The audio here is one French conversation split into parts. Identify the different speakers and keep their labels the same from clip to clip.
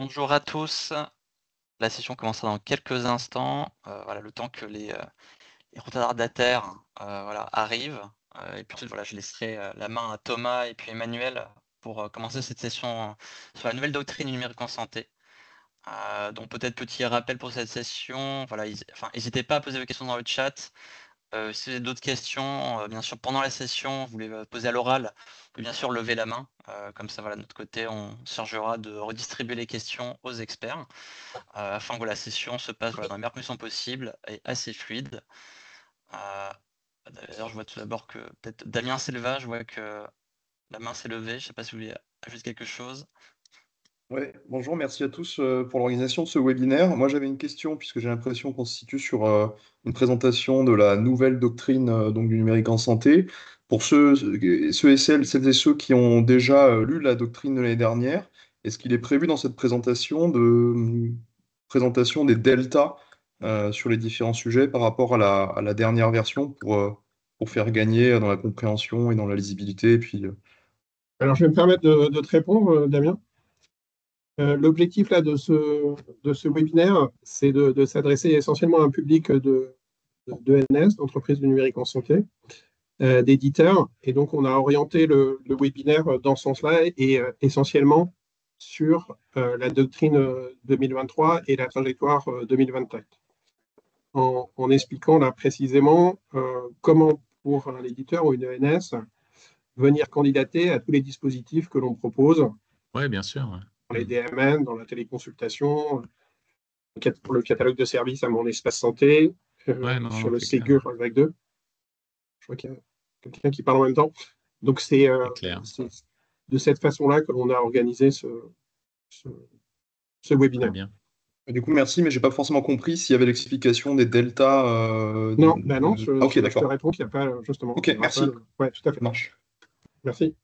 Speaker 1: Bonjour à tous. La session commencera dans quelques instants. Voilà, le temps que les retardataires, voilà, arrivent. Et puis ensuite, voilà, je laisserai, la main à Thomas et puis Emmanuel pour, commencer cette session, sur la nouvelle doctrine du numérique en santé. Donc peut-être petit rappel pour cette session, voilà, hésitez pas à poser vos questions dans le chat. Si vous avez d'autres questions, bien sûr pendant la session, vous voulez, poser à l'oral, vous pouvez bien sûr lever la main. Comme ça, voilà, de notre côté, on se chargera de redistribuer les questions aux experts, afin que la session se passe, voilà, dans les meilleures conditions possibles et assez fluide. D'ailleurs, je vois tout d'abord que peut-être Damien Selva, je vois que la main s'est levée. Je ne sais pas si vous voulez ajouter quelque chose?
Speaker 2: Ouais, bonjour, merci à tous pour l'organisation de ce webinaire. Moi, j'avais une question puisque j'ai l'impression qu'on se situe sur une présentation de la nouvelle doctrine donc du numérique en santé. Pour celles et ceux qui ont déjà lu la doctrine de l'année dernière, est-ce qu'il est prévu dans cette présentation présentation des deltas sur les différents sujets par rapport à la dernière version pour faire gagner dans la compréhension et dans la lisibilité et puis,
Speaker 3: Alors, je vais me permettre de te répondre, Damien. L'objectif là de ce webinaire, c'est de s'adresser essentiellement à un public d'ENS, d'entreprises du numérique en santé, d'éditeurs. Et donc, on a orienté le webinaire dans ce sens-là et essentiellement sur la doctrine 2023 et la trajectoire 2024. En expliquant là précisément comment, pour un éditeur ou une ENS, venir candidater à tous les dispositifs que l'on propose.
Speaker 4: Oui, bien sûr. Ouais.
Speaker 3: Dans les DMN, dans la téléconsultation, pour le catalogue de services à mon espace santé, sur le Ségur avec 2. Je vois qu'il y a quelqu'un qui parle en même temps. Donc, c'est de cette façon-là que l'on a organisé ce webinaire.
Speaker 4: Très bien.
Speaker 2: Du coup, merci, mais je n'ai pas forcément compris s'il y avait l'explication des deltas.
Speaker 3: Non, ben non, je te réponds qu'il n'y a pas, justement.
Speaker 2: Ok, merci.
Speaker 3: Oui, tout à fait.
Speaker 2: Marche.
Speaker 3: Merci.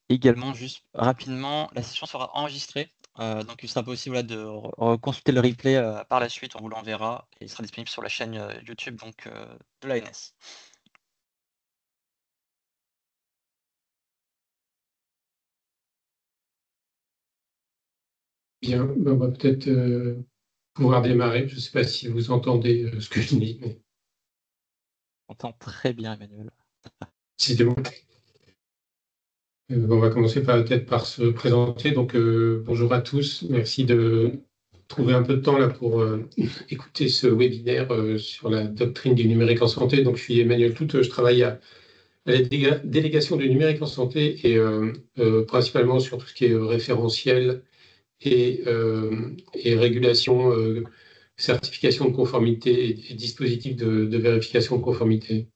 Speaker 1: Également, juste rapidement, la session sera enregistrée. Donc il sera possible là, de consulter le replay par la suite, on vous l'enverra et il sera disponible sur la chaîne YouTube donc, de l'ANS.
Speaker 5: Bien, on va peut-être pouvoir démarrer. Je ne sais pas si vous entendez ce que je dis. Mais...
Speaker 1: On entend très bien, Emmanuel.
Speaker 5: C'était bon. On va commencer peut-être par se présenter. Donc, bonjour à tous. Merci de trouver un peu de temps là pour écouter ce webinaire sur la doctrine du numérique en santé. Donc, je suis Emmanuel Toute. Je travaille à la délégation du numérique en santé et principalement sur tout ce qui est référentiel et régulation, certification de conformité et dispositifs de vérification de conformité.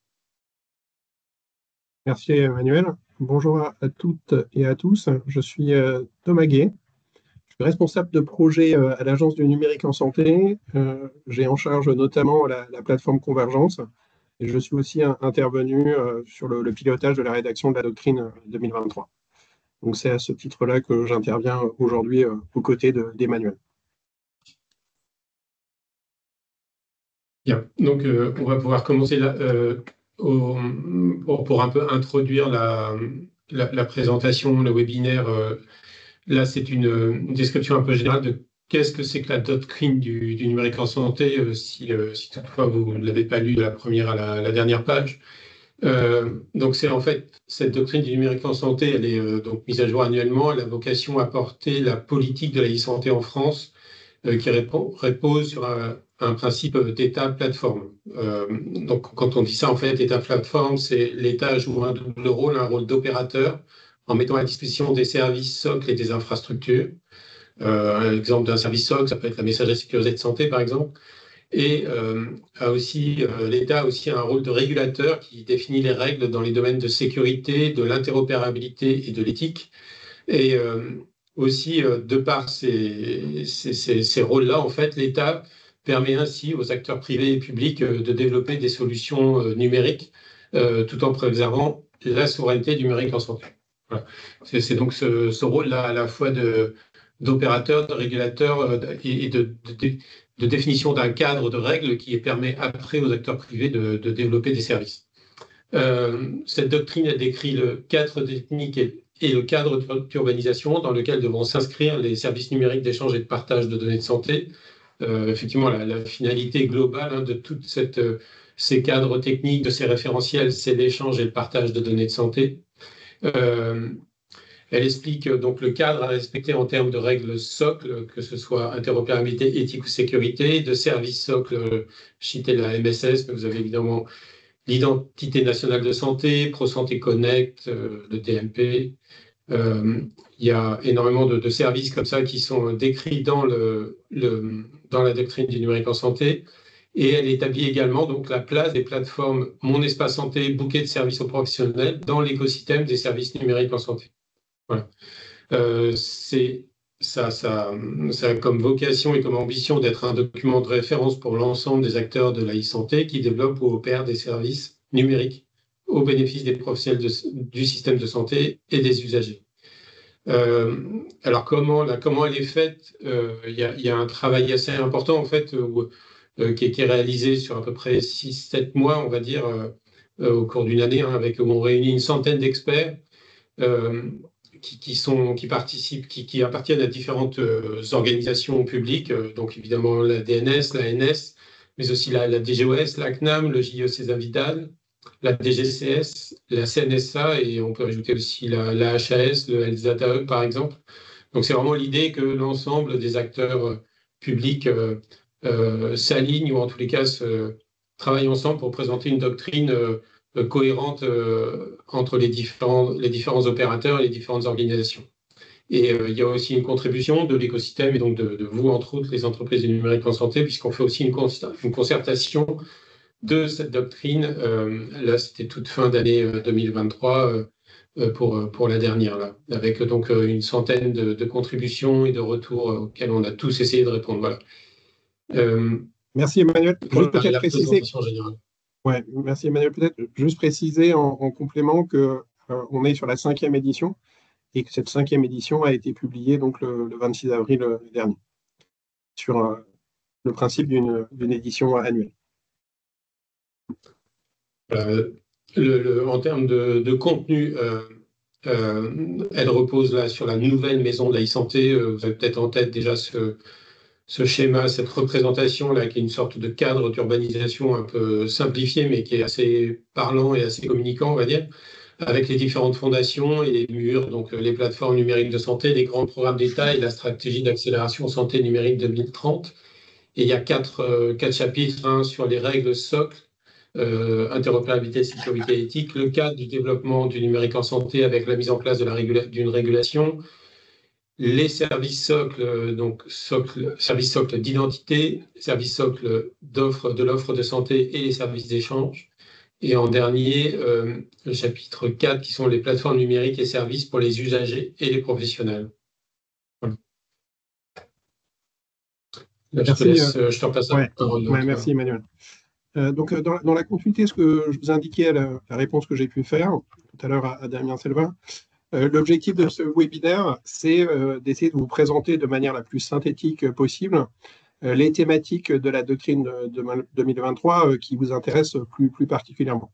Speaker 3: Merci Emmanuel. Bonjour à toutes et à tous. Je suis Thomas Gué. Je suis responsable de projet à l'Agence du numérique en santé. J'ai en charge notamment la plateforme Convergence. Et je suis aussi intervenu sur le pilotage de la rédaction de la doctrine 2023. Donc c'est à ce titre-là que j'interviens aujourd'hui aux côtés d'Emmanuel.
Speaker 5: Bien, donc on va pouvoir commencer là, pour un peu introduire la présentation, le webinaire. Là, c'est une description un peu générale de qu'est-ce que c'est que la doctrine du numérique en santé, si toutefois vous ne l'avez pas lu de la première à la dernière page. Donc c'est en fait cette doctrine du numérique en santé, elle est donc mise à jour annuellement. Elle a vocation à porter la politique de la e-santé en France, qui repose sur un principe d'État plateforme. Donc quand on dit ça, en fait, État plateforme, c'est l'État joue un double rôle, un rôle d'opérateur en mettant à disposition des services socles et des infrastructures. Un exemple d'un service socle, ça peut être la messagerie sécurisée de santé, par exemple. Et l'État a aussi un rôle de régulateur qui définit les règles dans les domaines de sécurité, de l'interopérabilité et de l'éthique. Et aussi, de par ces rôles-là, en fait, l'État permet ainsi aux acteurs privés et publics de développer des solutions numériques tout en préservant la souveraineté numérique en santé. Voilà. C'est donc ce rôle-là à la fois d'opérateur, de régulateur et de définition d'un cadre de règles qui permet après aux acteurs privés de développer des services. Cette doctrine, elle décrit le cadre technique et le cadre d'urbanisation dans lequel devront s'inscrire les services numériques d'échange et de partage de données de santé. Effectivement, la finalité globale de tous ces cadres techniques, de ces référentiels, c'est l'échange et le partage de données de santé. Elle explique donc le cadre à respecter en termes de règles socles, que ce soit interopérabilité, éthique ou sécurité, de services socles, je citais la MSS, mais vous avez évidemment l'identité nationale de santé, ProSanté Connect, le DMP. Il y a énormément de services comme ça qui sont décrits dans la doctrine du numérique en santé. Et elle établit également donc la place des plateformes Mon Espace Santé, bouquet de services aux professionnels dans l'écosystème des services numériques en santé. Voilà. Ça a comme vocation et comme ambition d'être un document de référence pour l'ensemble des acteurs de la e-santé qui développent ou opèrent des services numériques au bénéfice des professionnels du système de santé et des usagers. Alors comment elle est faite? Il y a un travail assez important en fait qui est réalisé sur à peu près 6-7 mois, on va dire, au cours d'une année, avec où on réunit une centaine d'experts qui participent, qui appartiennent à différentes organisations publiques, donc évidemment la DNS, la NS, mais aussi la DGOS, la CNAM, le JO César Vidal, la DGCS, la CNSA, et on peut ajouter aussi la HAS, le Health Data Hub, par exemple. Donc c'est vraiment l'idée que l'ensemble des acteurs publics s'alignent, ou en tous les cas travaillent ensemble pour présenter une doctrine cohérente entre les différents opérateurs et les différentes organisations. Et il y a aussi une contribution de l'écosystème et donc de vous, entre autres, les entreprises du numérique en santé, puisqu'on fait aussi une concertation de cette doctrine. Là, c'était toute fin d'année 2023 pour la dernière, là, avec donc une centaine de contributions et de retours auxquels on a tous essayé de répondre. Voilà.
Speaker 3: Merci Emmanuel.
Speaker 5: Pour
Speaker 3: peut-être
Speaker 5: la
Speaker 3: préciser.
Speaker 5: présentation générale.
Speaker 3: Ouais, merci Emmanuel. Peut-être juste préciser en complément que on est sur la 5e édition et que cette 5e édition a été publiée donc le 26 avril dernier sur le principe d'une édition annuelle.
Speaker 5: En termes de contenu, elle repose là sur la nouvelle maison de la e-santé. Vous avez peut-être en tête déjà ce schéma, cette représentation là, qui est une sorte de cadre d'urbanisation un peu simplifié, mais qui est assez parlant et assez communicant, on va dire, avec les différentes fondations et les murs, donc les plateformes numériques de santé, les grands programmes d'État et la stratégie d'accélération santé numérique 2030. Et il y a quatre chapitres sur les règles socles, interopérabilité, sécurité, éthique, le cadre du développement du numérique en santé avec la mise en place d'une régulation, les services socles, donc services socles d'identité, services socles de l'offre de santé et les services d'échange. Et en dernier, le chapitre 4, qui sont les plateformes numériques et services pour les usagers et les professionnels. Voilà. Là,
Speaker 3: merci,
Speaker 5: je te repasse la parole.
Speaker 3: Merci Emmanuel. Donc, dans la continuité, ce que je vous indiquais à la réponse que j'ai pu faire tout à l'heure à Damien Selvin, l'objectif de ce webinaire, c'est d'essayer de vous présenter de manière la plus synthétique possible les thématiques de la doctrine de 2023 qui vous intéressent plus particulièrement.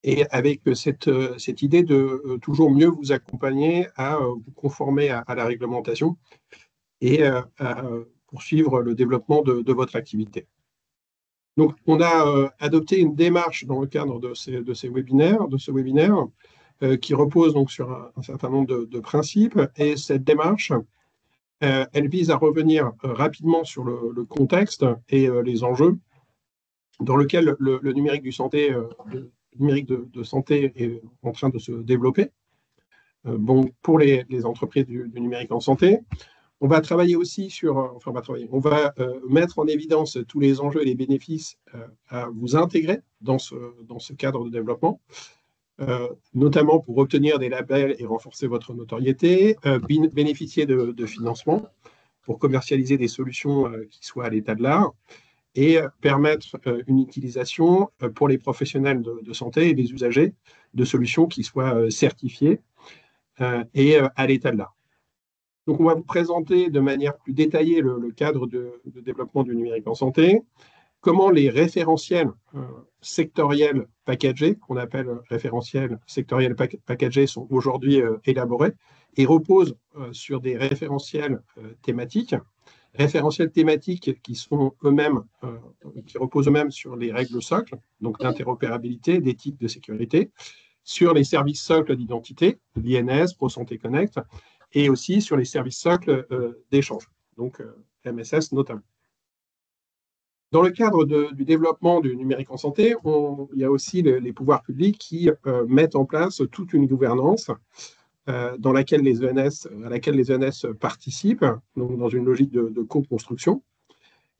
Speaker 3: Et avec cette idée de toujours mieux vous accompagner à vous conformer à la réglementation et à poursuivre le développement de votre activité. Donc, on a adopté une démarche dans le cadre de ce webinaire, qui repose donc sur un certain nombre de principes. Et cette démarche, elle vise à revenir rapidement sur le contexte et les enjeux dans lequel le numérique le numérique de santé est en train de se développer. Bon, pour les entreprises du numérique en santé. On va travailler aussi on va mettre en évidence tous les enjeux et les bénéfices à vous intégrer dans ce cadre de développement, notamment pour obtenir des labels et renforcer votre notoriété, bénéficier de financement pour commercialiser des solutions qui soient à l'état de l'art et permettre une utilisation pour les professionnels de santé et les usagers de solutions qui soient certifiées et à l'état de l'art. Donc, on va vous présenter de manière plus détaillée le cadre de développement du numérique en santé, comment les référentiels sectoriels packagés, qu'on appelle référentiels sectoriels packagés, sont aujourd'hui élaborés et reposent sur des référentiels thématiques. Référentiels thématiques qui sont eux-mêmes, qui reposent eux-mêmes sur les règles socles, donc d'interopérabilité, d'éthique, de sécurité, sur les services socles d'identité, l'INS, ProSanté Connect, et aussi sur les services socles d'échange, donc MSS notamment. Dans le cadre du développement du numérique en santé, il y a aussi les pouvoirs publics qui mettent en place toute une gouvernance à laquelle les ENS participent, donc dans une logique de co-construction.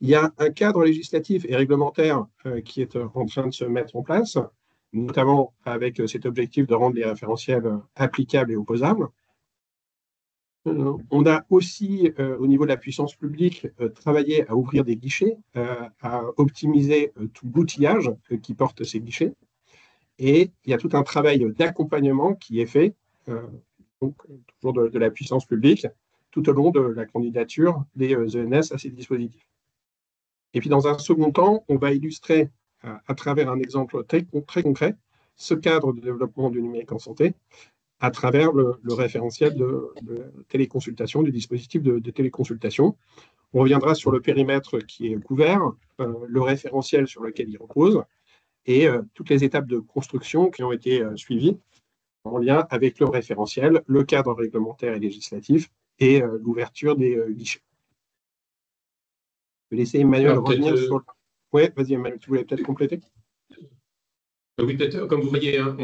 Speaker 3: Il y a un cadre législatif et réglementaire qui est en train de se mettre en place, notamment avec cet objectif de rendre les référentiels applicables et opposables. On a aussi, au niveau de la puissance publique, travaillé à ouvrir des guichets, à optimiser tout l'outillage qui porte ces guichets. Et il y a tout un travail d'accompagnement qui est fait, donc, toujours de la puissance publique, tout au long de la candidature des ENS à ces dispositifs. Et puis, dans un second temps, on va illustrer, à travers un exemple très concret, ce cadre de développement du numérique en santé, à travers le référentiel de téléconsultation, du dispositif de téléconsultation. On reviendra sur le périmètre qui est couvert, le référentiel sur lequel il repose, et toutes les étapes de construction qui ont été suivies en lien avec le référentiel, le cadre réglementaire et législatif, et l'ouverture des guichets. Je vais laisser Emmanuel revenir sur... Oui, vas-y Emmanuel, tu voulais peut-être compléter ?
Speaker 5: Oui, peut-être, comme vous voyez, hein,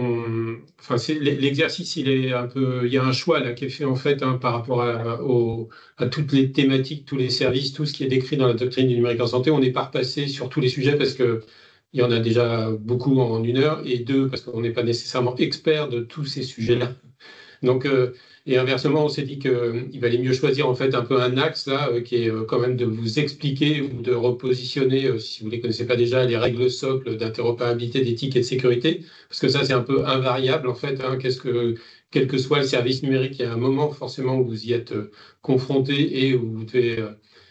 Speaker 5: l'exercice, il y a un choix là qui est fait en fait par rapport à toutes les thématiques, tous les services, tout ce qui est décrit dans la doctrine du numérique en santé. On n'est pas repassé sur tous les sujets parce que il y en a déjà beaucoup en 1 heure, et 2, parce qu'on n'est pas nécessairement expert de tous ces sujets-là. Donc, et inversement, on s'est dit qu'il valait mieux choisir en fait un peu un axe là, qui est quand même de vous expliquer ou de repositionner, si vous ne les connaissez pas déjà, les règles socles d'interopérabilité, d'éthique et de sécurité, parce que ça c'est un peu invariable en fait. Hein, quel que soit le service numérique, il y a un moment forcément où vous y êtes confronté et où vous devez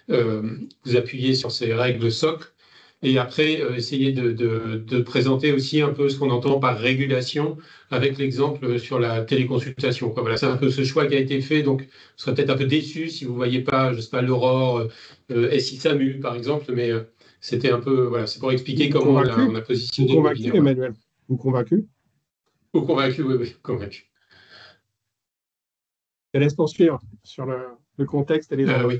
Speaker 5: vous appuyer sur ces règles socles. Et après, essayer de présenter aussi un peu ce qu'on entend par régulation, avec l'exemple sur la téléconsultation. Voilà, c'est un peu ce choix qui a été fait. Donc, vous serez peut-être un peu déçu si vous ne voyez pas, je ne sais pas, l'Aurore, SI-SAMU, par exemple, mais c'était un peu, voilà, c'est pour expliquer comment on a positionné.
Speaker 3: Vous convaincu, Emmanuel ? Vous convaincu ?
Speaker 5: Vous convaincu, oui, convaincu.
Speaker 3: Je laisse poursuivre sur le contexte et les enjeux.
Speaker 5: Oui.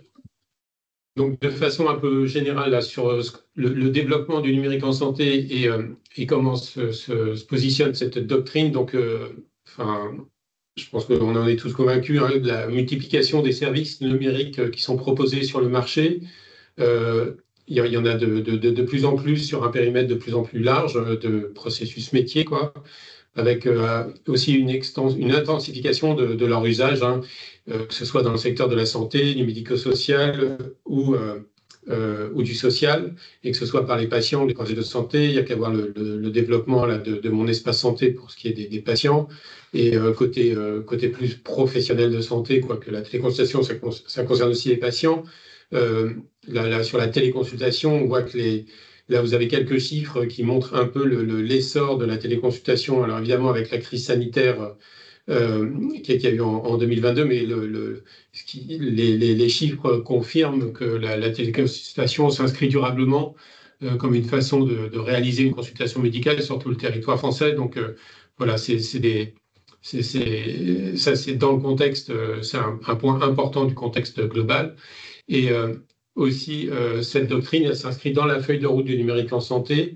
Speaker 5: Donc, de façon un peu générale, là, sur le développement du numérique en santé et comment se positionne cette doctrine. Donc, je pense qu'on en est tous convaincus, hein, de la multiplication des services numériques qui sont proposés sur le marché. Il y en a de plus en plus sur un périmètre de plus en plus large de processus métier, quoi, avec aussi une intensification de leur usage, hein, que ce soit dans le secteur de la santé, du médico-social ou du social, et que ce soit par les patients, les projets de santé. Il y a qu'à voir le développement là, de mon espace santé pour ce qui est des patients, et côté plus professionnel de santé, quoique la téléconsultation, ça concerne aussi les patients. Là, sur la téléconsultation, on voit que là, vous avez quelques chiffres qui montrent un peu l'essor de la téléconsultation. Alors évidemment, avec la crise sanitaire qu'il y a eu en 2022, mais les chiffres confirment que la téléconsultation s'inscrit durablement comme une façon de réaliser une consultation médicale sur tout le territoire français. Donc voilà, ça c'est dans le contexte, c'est un point important du contexte global. Et aussi, cette doctrine, elle s'inscrit dans la feuille de route du numérique en santé,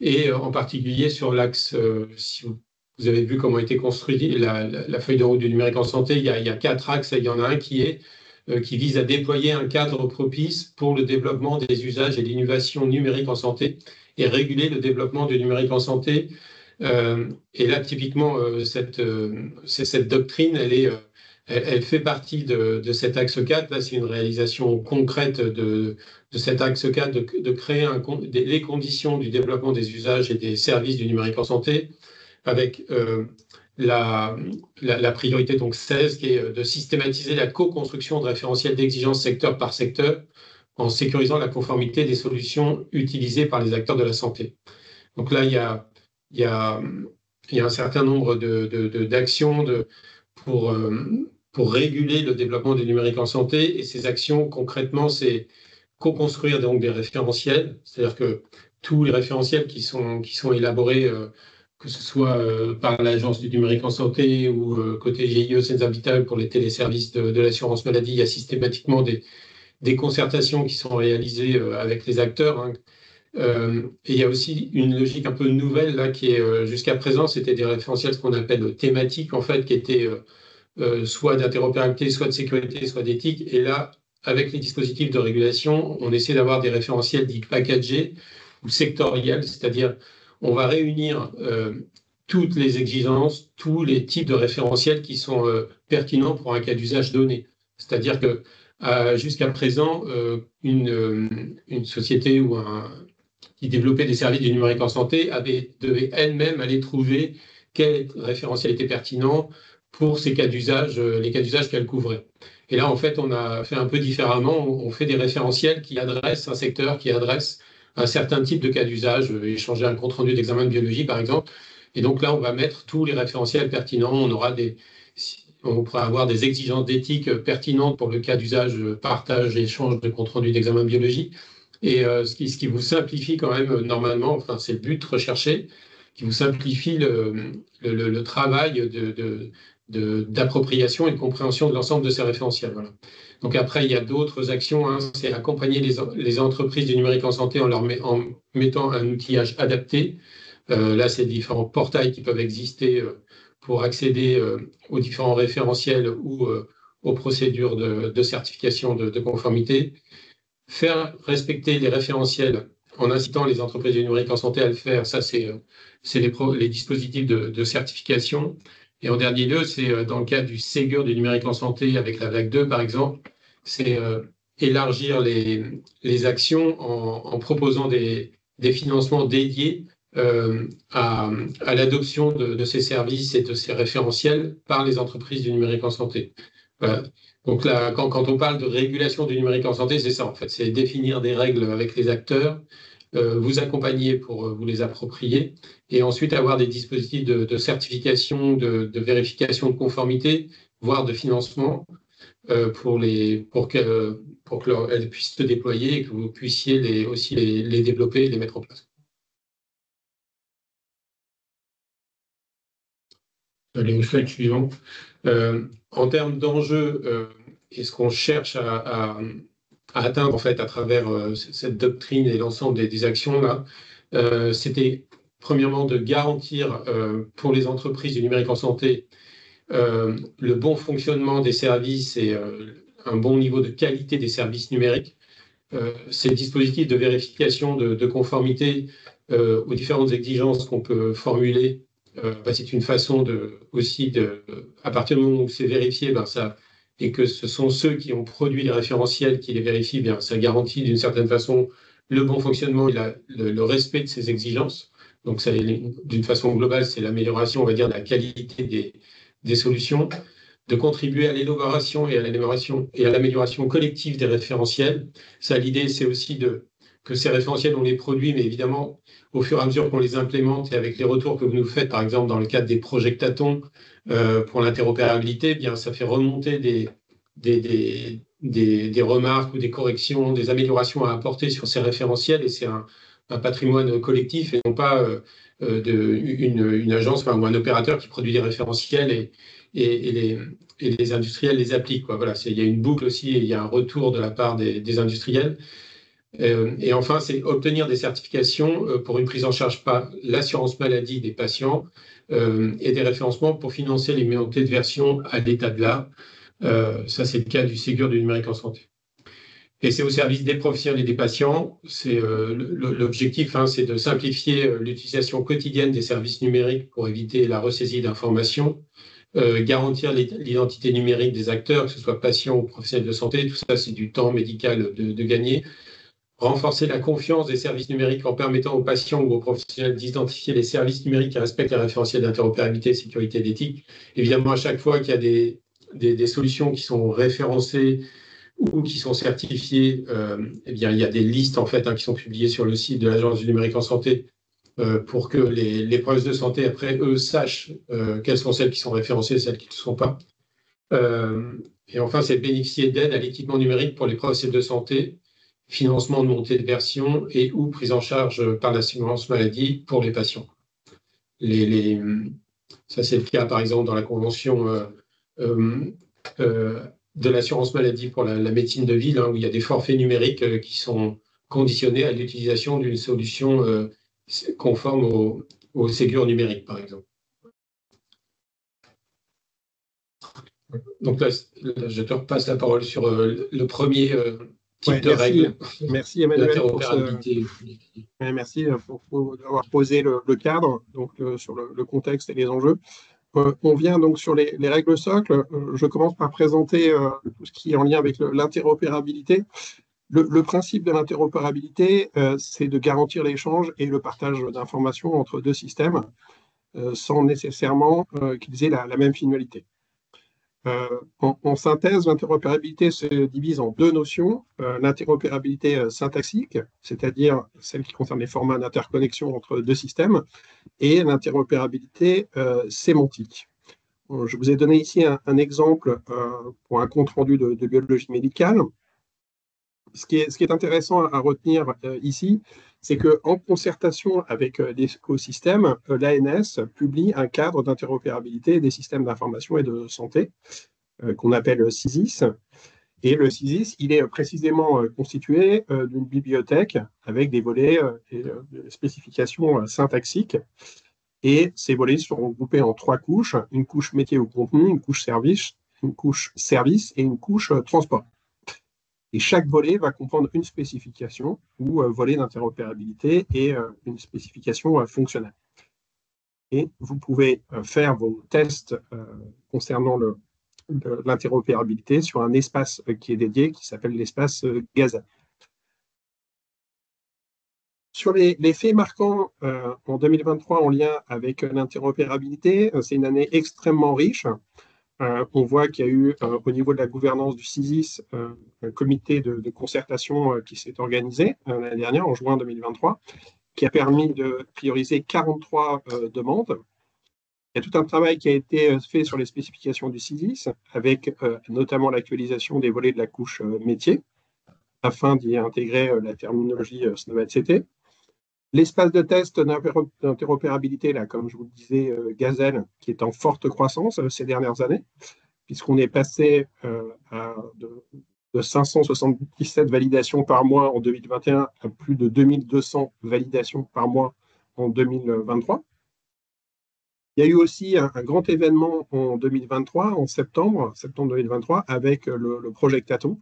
Speaker 5: et en particulier sur l'axe, si vous avez vu comment a été construite la feuille de route du numérique en santé, il y a 4 axes, et il y en a un qui vise à déployer un cadre propice pour le développement des usages et l'innovation numérique en santé, et réguler le développement du numérique en santé. Et là, typiquement, cette doctrine, elle fait partie de cet axe 4. Là, c'est une réalisation concrète de cet axe 4, de créer les conditions du développement des usages et des services du numérique en santé, avec la priorité donc 16, qui est de systématiser la co-construction de référentiels d'exigence secteur par secteur. en sécurisant la conformité des solutions utilisées par les acteurs de la santé. Donc là, il y a un certain nombre d'actions pour réguler le développement du numérique en santé. Et ces actions, concrètement, c'est co-construire donc des référentiels, c'est-à-dire que tous les référentiels qui sont élaborés, que ce soit par l'Agence du numérique en santé ou côté GIE Senza Vital pour les téléservices de l'assurance maladie, il y a systématiquement des concertations qui sont réalisées avec les acteurs. Hein. Et il y a aussi une logique un peu nouvelle là qui est jusqu'à présent, c'était des référentiels ce qu'on appelle thématiques en fait, qui étaient soit d'interopérabilité, soit de sécurité, soit d'éthique. Et là, avec les dispositifs de régulation, on essaie d'avoir des référentiels dits packagés ou sectoriels, c'est-à-dire on va réunir toutes les exigences, tous les types de référentiels qui sont pertinents pour un cas d'usage donné. C'est-à-dire que jusqu'à présent, une société qui développait des services du numérique en santé devait elle-même aller trouver quel référentiel était pertinent pour ces cas d'usage, les cas d'usage qu'elle couvrait. Et là, en fait, on a fait un peu différemment. On fait des référentiels qui adressent un secteur, qui adressent un certain type de cas d'usage, échanger un compte-rendu d'examen de biologie, par exemple. Et donc là, on va mettre tous les référentiels pertinents. On pourra avoir des exigences d'éthique pertinentes pour le cas d'usage, partage et échange de compte-rendu d'examen de biologie. Et ce qui vous simplifie quand même normalement, enfin c'est le but recherché, qui vous simplifie le travail d'appropriation et de compréhension de l'ensemble de ces référentiels. Voilà. Donc après, il y a d'autres actions, hein, c'est accompagner les entreprises du numérique en santé en mettant un outillage adapté. Là, c'est différents portails qui peuvent exister pour accéder aux différents référentiels ou aux procédures de certification de conformité. Faire respecter les référentiels en incitant les entreprises du numérique en santé à le faire, ça c'est les dispositifs de certification. Et en dernier lieu, c'est dans le cadre du Ségur du numérique en santé avec la vague 2 par exemple, c'est élargir les actions en proposant des financements dédiés à l'adoption de ces services et de ces référentiels par les entreprises du numérique en santé. Voilà. Donc là, quand on parle de régulation du numérique en santé, c'est ça en fait, c'est définir des règles avec les acteurs, vous accompagner pour vous les approprier, et ensuite avoir des dispositifs de certification, de vérification de conformité, voire de financement pour qu'elles puissent se déployer et que vous puissiez aussi les développer et les mettre en place. Allez au slide suivant. En termes d'enjeux, et ce qu'on cherche à atteindre en fait à travers cette doctrine et l'ensemble des actions là, c'était premièrement de garantir pour les entreprises du numérique en santé le bon fonctionnement des services et un bon niveau de qualité des services numériques. Ces dispositifs de vérification de conformité aux différentes exigences qu'on peut formuler, c'est une façon à partir du moment où c'est vérifié, et que ce sont ceux qui ont produit les référentiels qui les vérifient, ça garantit d'une certaine façon le bon fonctionnement et le respect de ces exigences. Donc, d'une façon globale, c'est l'amélioration, on va dire, de la qualité des solutions, de contribuer à l'élaboration et à l'amélioration collective des référentiels. Ça, l'idée, c'est aussi que ces référentiels, on les produit, mais évidemment, au fur et à mesure qu'on les implémente et avec les retours que vous nous faites, par exemple, dans le cadre des projectatons pour l'interopérabilité, ça fait remonter des remarques ou des corrections, des améliorations à apporter sur ces référentiels, et c'est un patrimoine collectif et non pas une agence ou un opérateur qui produit des référentiels et les industriels les appliquent. Voilà, il y a une boucle aussi et il y a un retour de la part des industriels. Et enfin, c'est obtenir des certifications pour une prise en charge par l'assurance maladie des patients et des référencements pour financer les montées de version à l'état de l'art. Ça, c'est le cas du Ségur du numérique en santé. Et c'est au service des professionnels et des patients. L'objectif, c'est de simplifier l'utilisation quotidienne des services numériques pour éviter la ressaisie d'informations, garantir l'identité numérique des acteurs, que ce soit patients ou professionnels de santé. Tout ça, c'est du temps médical de gagner. Renforcer la confiance des services numériques en permettant aux patients ou aux professionnels d'identifier les services numériques qui respectent les référentiels d'interopérabilité, sécurité et d'éthique. Évidemment, à chaque fois qu'il y a des solutions qui sont référencées ou qui sont certifiés, eh bien, il y a des listes en fait qui sont publiées sur le site de l'Agence du numérique en santé pour que les professionnels de santé, après, eux, sachent quelles sont celles qui sont référencées et celles qui ne le sont pas. Et enfin, c'est bénéficier d'aide à l'équipement numérique pour les professionnels de santé, financement de montée de version et ou prise en charge par l'assurance maladie pour les patients. Ça, c'est le cas, par exemple, dans la convention de l'assurance maladie pour la médecine de ville, où il y a des forfaits numériques qui sont conditionnés à l'utilisation d'une solution conforme au Ségur numérique, par exemple. Donc là, je te repasse la parole sur le premier type de règle.
Speaker 3: Merci Emmanuel
Speaker 5: d'interopérabilité.
Speaker 3: Merci pour avoir posé le cadre donc, sur le contexte et les enjeux. On vient donc sur les règles socles. Je commence par présenter tout ce qui est en lien avec l'interopérabilité. Le principe de l'interopérabilité, c'est de garantir l'échange et le partage d'informations entre deux systèmes sans nécessairement qu'ils aient la même finalité. En synthèse, l'interopérabilité se divise en deux notions. L'interopérabilité syntaxique, c'est-à-dire celle qui concerne les formats d'interconnexion entre deux systèmes, et l'interopérabilité sémantique. Je vous ai donné ici un exemple pour un compte-rendu de biologie médicale. Ce qui est intéressant à retenir ici, c'est qu'en concertation avec l'écosystème, l'ANS publie un cadre d'interopérabilité des systèmes d'information et de santé, qu'on appelle CISIS. Et le CISIS, il est précisément constitué d'une bibliothèque avec des volets et spécifications syntaxiques. Et ces volets sont regroupés en trois couches: une couche métier ou contenu, une couche service et une couche transport. Et chaque volet va comprendre une spécification ou volet d'interopérabilité et une spécification fonctionnelle. Et vous pouvez faire vos tests concernant l'interopérabilité sur un espace qui est dédié, qui s'appelle l'espace Gazelle. Sur les faits marquants en 2023 en lien avec l'interopérabilité, c'est une année extrêmement riche. On voit qu'il y a eu, au niveau de la gouvernance du CISIS, un comité de concertation qui s'est organisé l'année dernière, en juin 2023, qui a permis de prioriser 43 demandes. Il y a tout un travail qui a été fait sur les spécifications du CISIS, avec notamment l'actualisation des volets de la couche métier, afin d'y intégrer la terminologie SNOMED-CT. L'espace de test d'interopérabilité, là, comme je vous le disais, Gazelle, qui est en forte croissance ces dernières années, puisqu'on est passé de 577 validations par mois en 2021 à plus de 2200 validations par mois en 2023. Il y a eu aussi un grand événement en 2023, en septembre 2023, avec le Projectaton,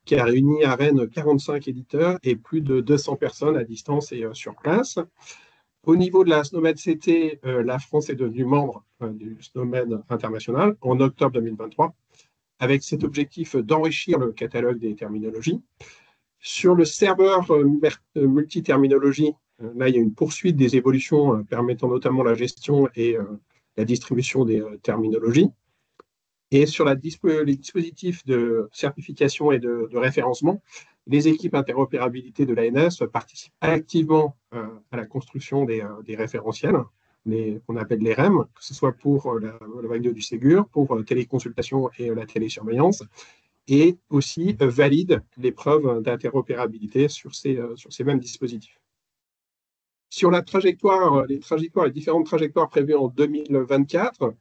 Speaker 3: qui a réuni à Rennes 45 éditeurs et plus de 200 personnes à distance et sur place. Au niveau de la SNOMED-CT, la France est devenue membre du SNOMED international en octobre 2023, avec cet objectif d'enrichir le catalogue des terminologies. Sur le serveur multiterminologie, là, il y a une poursuite des évolutions permettant notamment la gestion et la distribution des terminologies. Et sur les dispositifs de certification et de référencement, les équipes interopérabilité de l'ANS participent activement à la construction des référentiels, qu'on appelle les REM, que ce soit pour la vague du Ségur, pour téléconsultation et la télésurveillance, et aussi valident les preuves d'interopérabilité sur ces mêmes dispositifs. Sur la trajectoire, les différentes trajectoires prévues en 2024,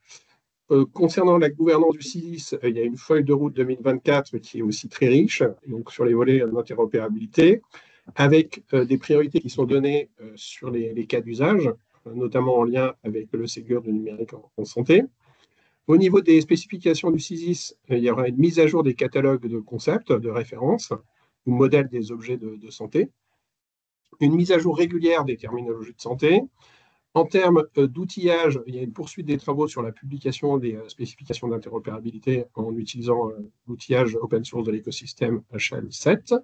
Speaker 3: concernant la gouvernance du CISIS, il y a une feuille de route 2024 qui est aussi très riche, donc sur les volets d'interopérabilité, avec des priorités qui sont données sur les cas d'usage, notamment en lien avec le Ségur du numérique en santé. Au niveau des spécifications du CISIS, il y aura une mise à jour des catalogues de concepts, de références, ou modèles des objets de santé, une mise à jour régulière des terminologies de santé. En termes d'outillage, il y a une poursuite des travaux sur la publication des spécifications d'interopérabilité en utilisant l'outillage open source de l'écosystème HL7.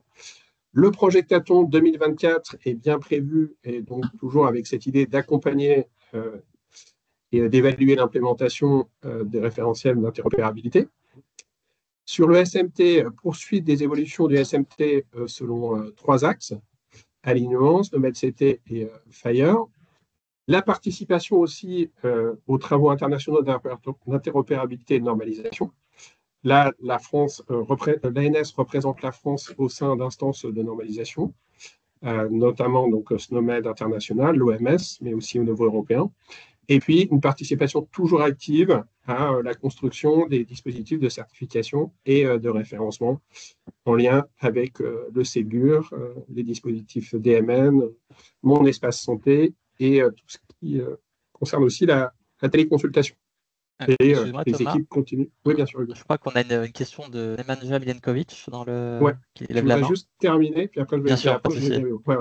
Speaker 3: Le Projectaton 2024 est bien prévu, et donc toujours avec cette idée d'accompagner et d'évaluer l'implémentation des référentiels d'interopérabilité. Sur le SMT, poursuite des évolutions du SMT selon 3 axes, alignement, SNOMED CT et FIRE. La participation aussi aux travaux internationaux d'interopérabilité et de normalisation. Là, l'ANS représente la France au sein d'instances de normalisation, notamment donc SNOMED international, l'OMS, mais aussi au niveau européen. Et puis, une participation toujours active à la construction des dispositifs de certification et de référencement en lien avec le Ségur, les dispositifs DMN, Mon Espace Santé et tout ce qui concerne aussi la téléconsultation. Et les
Speaker 1: Thomas,
Speaker 3: équipes continuent. Oui, bien sûr, Hugo.
Speaker 1: je crois qu'on a une question de Nemanja Milenkovic dans le...
Speaker 3: Ouais,
Speaker 1: qui
Speaker 3: je
Speaker 1: lève la
Speaker 3: voudrais
Speaker 1: main.
Speaker 3: juste terminer, puis après je vais
Speaker 1: Bien sûr,
Speaker 3: après,
Speaker 1: pas de
Speaker 3: je vais
Speaker 1: souci.
Speaker 3: dire, ouais.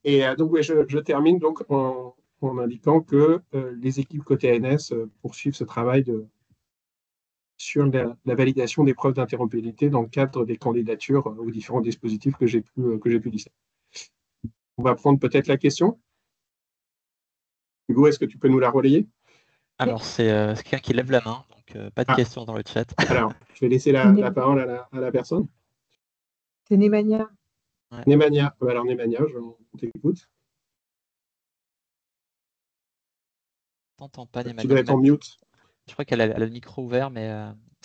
Speaker 3: Et donc, ouais, je termine donc en indiquant que les équipes côté ANS poursuivent ce travail sur la validation des preuves d'interopérabilité dans le cadre des candidatures aux différents dispositifs que j'ai pu lister. On va prendre peut-être la question. Hugo, est-ce que tu peux nous la relayer?
Speaker 1: Alors, c'est quelqu'un qui lève la main, donc pas de questions dans le chat.
Speaker 3: Alors, je vais laisser la parole à la personne.
Speaker 4: C'est Nemanja.
Speaker 1: Ouais.
Speaker 3: Nemanja. Alors, Nemanja, on t'écoute.
Speaker 1: On t'entend pas, Nemanja.
Speaker 3: Tu dois être en mute.
Speaker 1: Je crois qu'elle a le micro ouvert, mais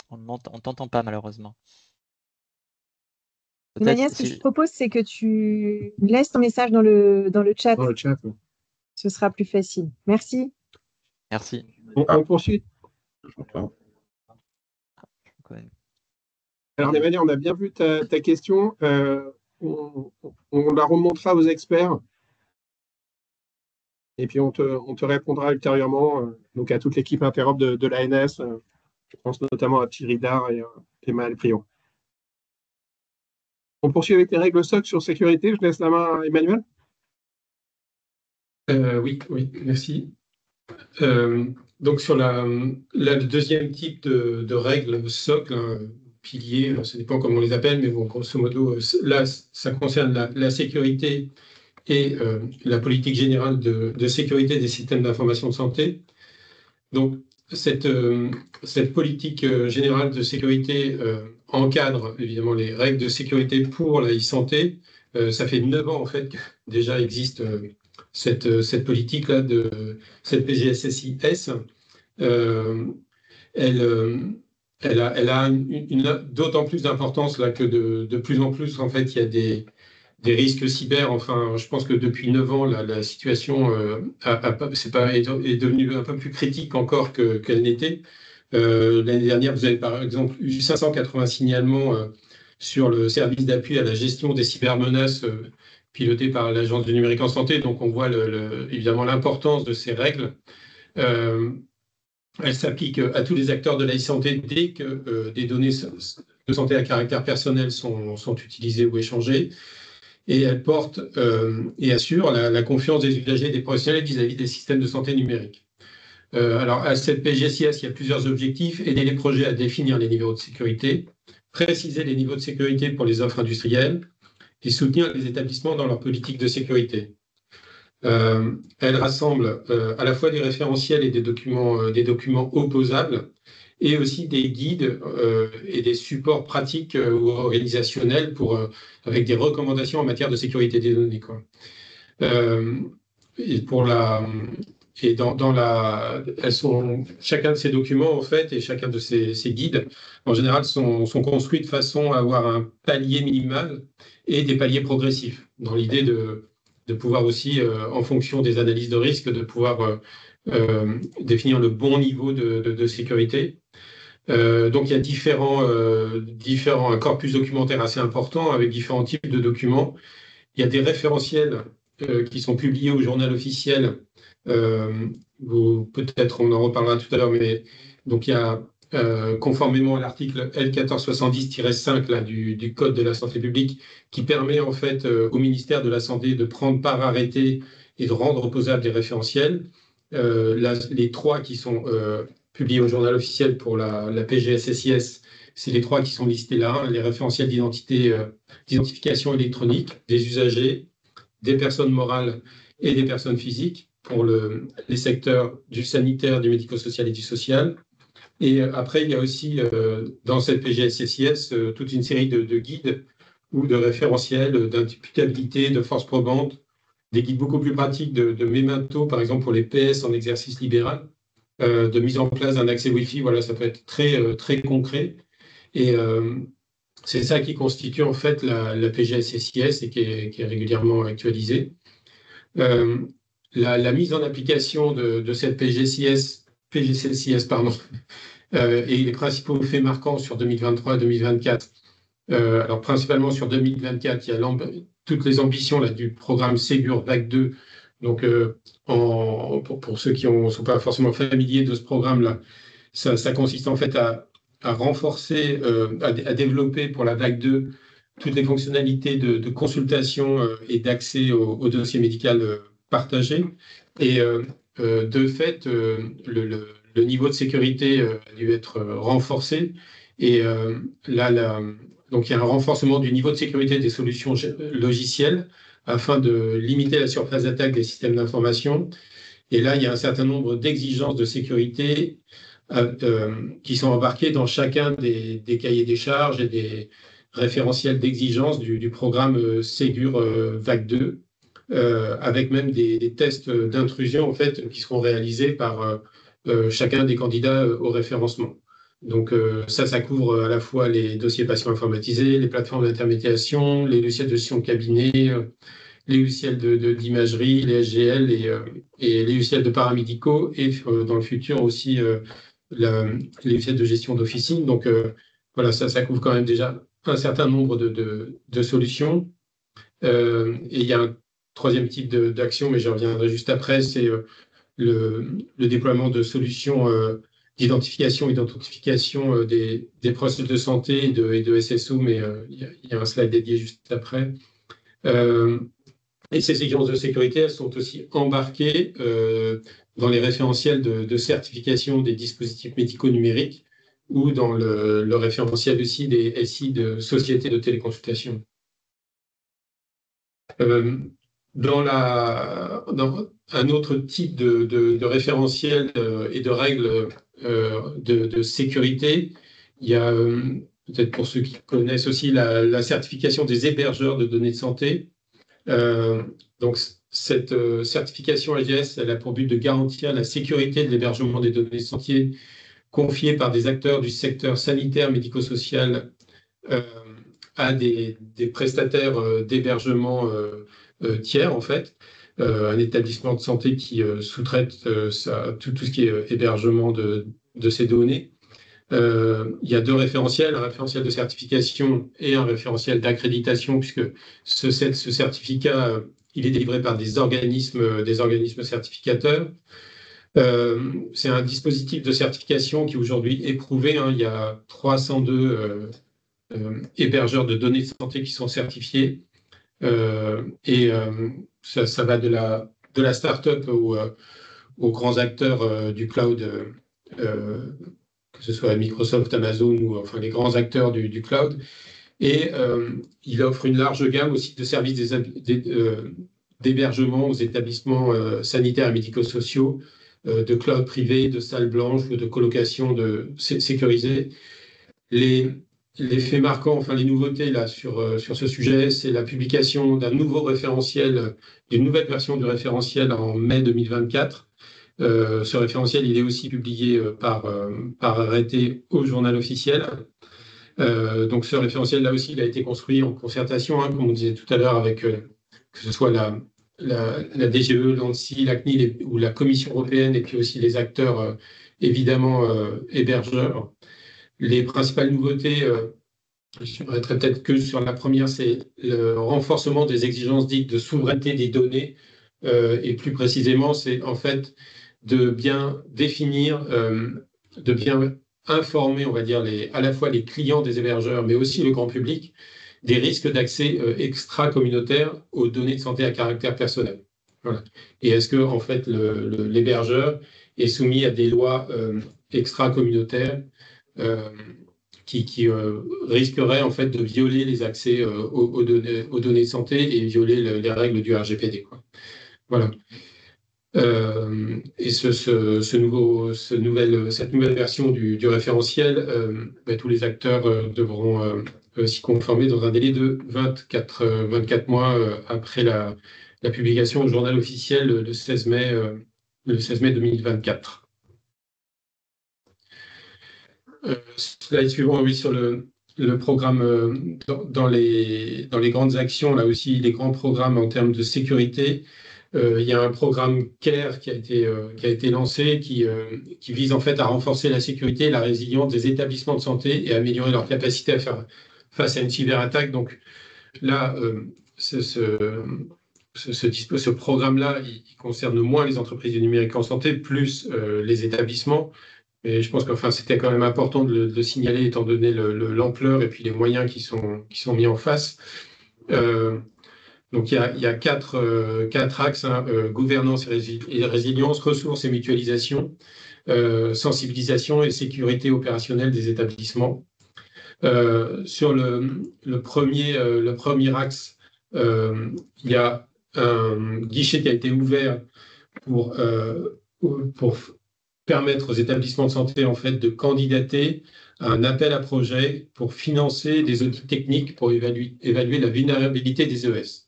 Speaker 1: on ne t'entend pas, malheureusement.
Speaker 4: Nemanja, ce que je propose, c'est que tu laisses ton message dans le chat.
Speaker 3: Dans le chat, oui.
Speaker 4: Ce sera plus facile. Merci.
Speaker 1: Merci.
Speaker 3: On poursuit. Alors, Nemanja, on a bien vu ta question. On la remontera aux experts. Et puis, on te répondra ultérieurement, donc à toute l'équipe interop de l'ANS. Je pense notamment à Thierry Dard et Maël Prion. On poursuit avec les règles SOC sur sécurité. Je laisse la main à Emmanuel.
Speaker 5: Oui, merci. Donc sur le deuxième type de règles socle, piliers, ça dépend comment on les appelle, mais bon, grosso modo, là, ça concerne la sécurité et la politique générale de sécurité des systèmes d'information de santé. Donc cette politique générale de sécurité encadre évidemment les règles de sécurité pour la e-santé. Ça fait 9 ans en fait que déjà existe cette politique-là de cette PGSSIS. Elle a d'autant plus d'importance là que de plus en plus en fait il y a des risques cyber. Enfin, je pense que depuis 9 ans la situation est devenue un peu plus critique encore qu'elle n'était. L'année dernière, vous avez par exemple eu 580 signalements sur le service d'appui à la gestion des cybermenaces piloté par l'Agence du numérique en santé. Donc, on voit évidemment l'importance de ces règles. Elles s'appliquent à tous les acteurs de la e-santé dès que des données de santé à caractère personnel sont utilisées ou échangées. Et elles portent et assurent la confiance des usagers et des professionnels vis-à-vis des systèmes de santé numériques. Alors, à cette PGSIS, il y a plusieurs objectifs. Aider les projets à définir les niveaux de sécurité, préciser les niveaux de sécurité pour les offres industrielles, et soutenir les établissements dans leur politique de sécurité. Elle rassemble à la fois des référentiels et des documents opposables, et aussi des guides et des supports pratiques ou organisationnels avec des recommandations en matière de sécurité des données, quoi. Chacun de ces documents, en fait, et chacun de ces guides, en général, sont construits de façon à avoir un palier minimal et des paliers progressifs, dans l'idée de pouvoir aussi, en fonction des analyses de risque, de pouvoir définir le bon niveau de sécurité. Donc, il y a différents corpus documentaires assez importants avec différents types de documents. Il y a des référentiels qui sont publiés au journal officiel. Peut-être on en reparlera tout à l'heure, mais donc il y a conformément à l'article L1470-5 du Code de la santé publique, qui permet en fait au ministère de la Santé de prendre par arrêté et de rendre opposables des référentiels. Les 3 qui sont publiés au journal officiel pour la PGSSIS, c'est les 3 qui sont listés là, les référentiels d'identification électronique des usagers, des personnes morales et des personnes physiques pour les secteurs du sanitaire, du médico-social et du social. Et après, il y a aussi dans cette PGSSIS toute une série de guides ou de référentiels d'imputabilité, de force probante, des guides beaucoup plus pratiques de mémento, par exemple pour les PS en exercice libéral, de mise en place d'un accès Wi-Fi. Voilà, ça peut être très concret. Et c'est ça qui constitue en fait la PGSSIS et qui est régulièrement actualisée. La mise en application de cette PGSSIS, pardon, et les principaux faits marquants sur 2023-2024. Alors principalement sur 2024, il y a toutes les ambitions là, du programme Ségur Vague 2. Donc pour ceux qui ne sont pas forcément familiers de ce programme-là, ça consiste en fait à renforcer, à développer pour la vague 2 toutes les fonctionnalités de consultation et d'accès au dossier médical partagé. Et de fait, le niveau de sécurité a dû être renforcé. Et donc il y a un renforcement du niveau de sécurité des solutions logicielles afin de limiter la surface d'attaque des systèmes d'information. Et là, il y a un certain nombre d'exigences de sécurité qui sont embarquées dans chacun des cahiers des charges et des référentiels d'exigence du programme Ségur Vague 2, avec même des tests d'intrusion en fait, qui seront réalisés par chacun des candidats au référencement. Donc ça couvre à la fois les dossiers patients informatisés, les plateformes d'intermédiation, les logiciels de gestion de cabinet, les logiciels d'imagerie, les SGL et les logiciels de paramédicaux, et dans le futur aussi les logiciels de gestion d'officine. Donc voilà, ça couvre quand même déjà un certain nombre de solutions. Et il y a un troisième type d'action, mais j'y reviendrai juste après, c'est le déploiement de solutions d'identification et d'authentification des processus de santé et de SSO, mais il y a un slide dédié juste après. Et ces exigences de sécurité, elles sont aussi embarquées dans les référentiels de certification des dispositifs médicaux numériques ou dans le référentiel aussi des SI de sociétés de téléconsultation. Dans un autre type de référentiel et de règles de sécurité, il y a peut-être pour ceux qui connaissent aussi la certification des hébergeurs de données de santé. Donc cette certification AGS, elle a pour but de garantir la sécurité de l'hébergement des données de santé confiées par des acteurs du secteur sanitaire, médico-social à des prestataires d'hébergement tiers, en fait. Un établissement de santé qui sous-traite tout ce qui est hébergement de ces données. Il y a deux référentiels, un référentiel de certification et un référentiel d'accréditation, puisque ce certificat, il est délivré par des organismes certificateurs. C'est un dispositif de certification qui aujourd'hui est prouvé. Il y a 302 hébergeurs de données de santé qui sont certifiés. Ça va de la start-up aux grands acteurs du cloud, que ce soit Microsoft, Amazon ou enfin les grands acteurs du cloud. Et il offre une large gamme aussi de services d'hébergement aux établissements sanitaires et médico-sociaux, de cloud privé, de salles blanches ou de colocation sécurisée. Les faits marquants, enfin les nouveautés là sur ce sujet, c'est la publication d'un nouveau référentiel, d'une nouvelle version du référentiel en mai 2024. Ce référentiel, il est aussi publié par arrêté au journal officiel. Donc ce référentiel là aussi, il a été construit en concertation, comme on disait tout à l'heure, avec que ce soit la DGE, l'ANSSI, la CNIL ou la Commission européenne, et puis aussi les acteurs évidemment hébergeurs. Les principales nouveautés, je m'arrêterai peut-être que sur la première, c'est le renforcement des exigences dites de souveraineté des données. Et plus précisément, c'est en fait de bien définir, de bien informer, on va dire, à la fois les clients des hébergeurs, mais aussi le grand public, des risques d'accès extra-communautaire aux données de santé à caractère personnel. Voilà. Et est-ce que en fait l'hébergeur est soumis à des lois extra-communautaires qui risqueraient en fait de violer les accès aux données de santé et violer les règles du RGPD, quoi. Voilà. Et cette nouvelle version du référentiel, tous les acteurs devront s'y conformer dans un délai de 24 mois après la publication au journal officiel le 16 mai 2024. Slide suivant, oui, sur le programme, dans les grandes actions, là aussi, les grands programmes en termes de sécurité. Il y a un programme CARE qui a été lancé, qui vise en fait à renforcer la sécurité et la résilience des établissements de santé et à améliorer leur capacité à faire face à une cyberattaque. Donc là, ce programme-là, il concerne moins les entreprises du numérique en santé, plus les établissements. Et je pense que c'était quand même important de le signaler, étant donné l'ampleur et puis les moyens qui sont mis en face. Donc, il y a quatre axes, hein, gouvernance et résilience, ressources et mutualisation, sensibilisation et sécurité opérationnelle des établissements. Sur le premier axe, il y a un guichet qui a été ouvert pour permettre aux établissements de santé en fait, de candidater à un appel à projet pour financer des outils techniques pour évaluer la vulnérabilité des ES.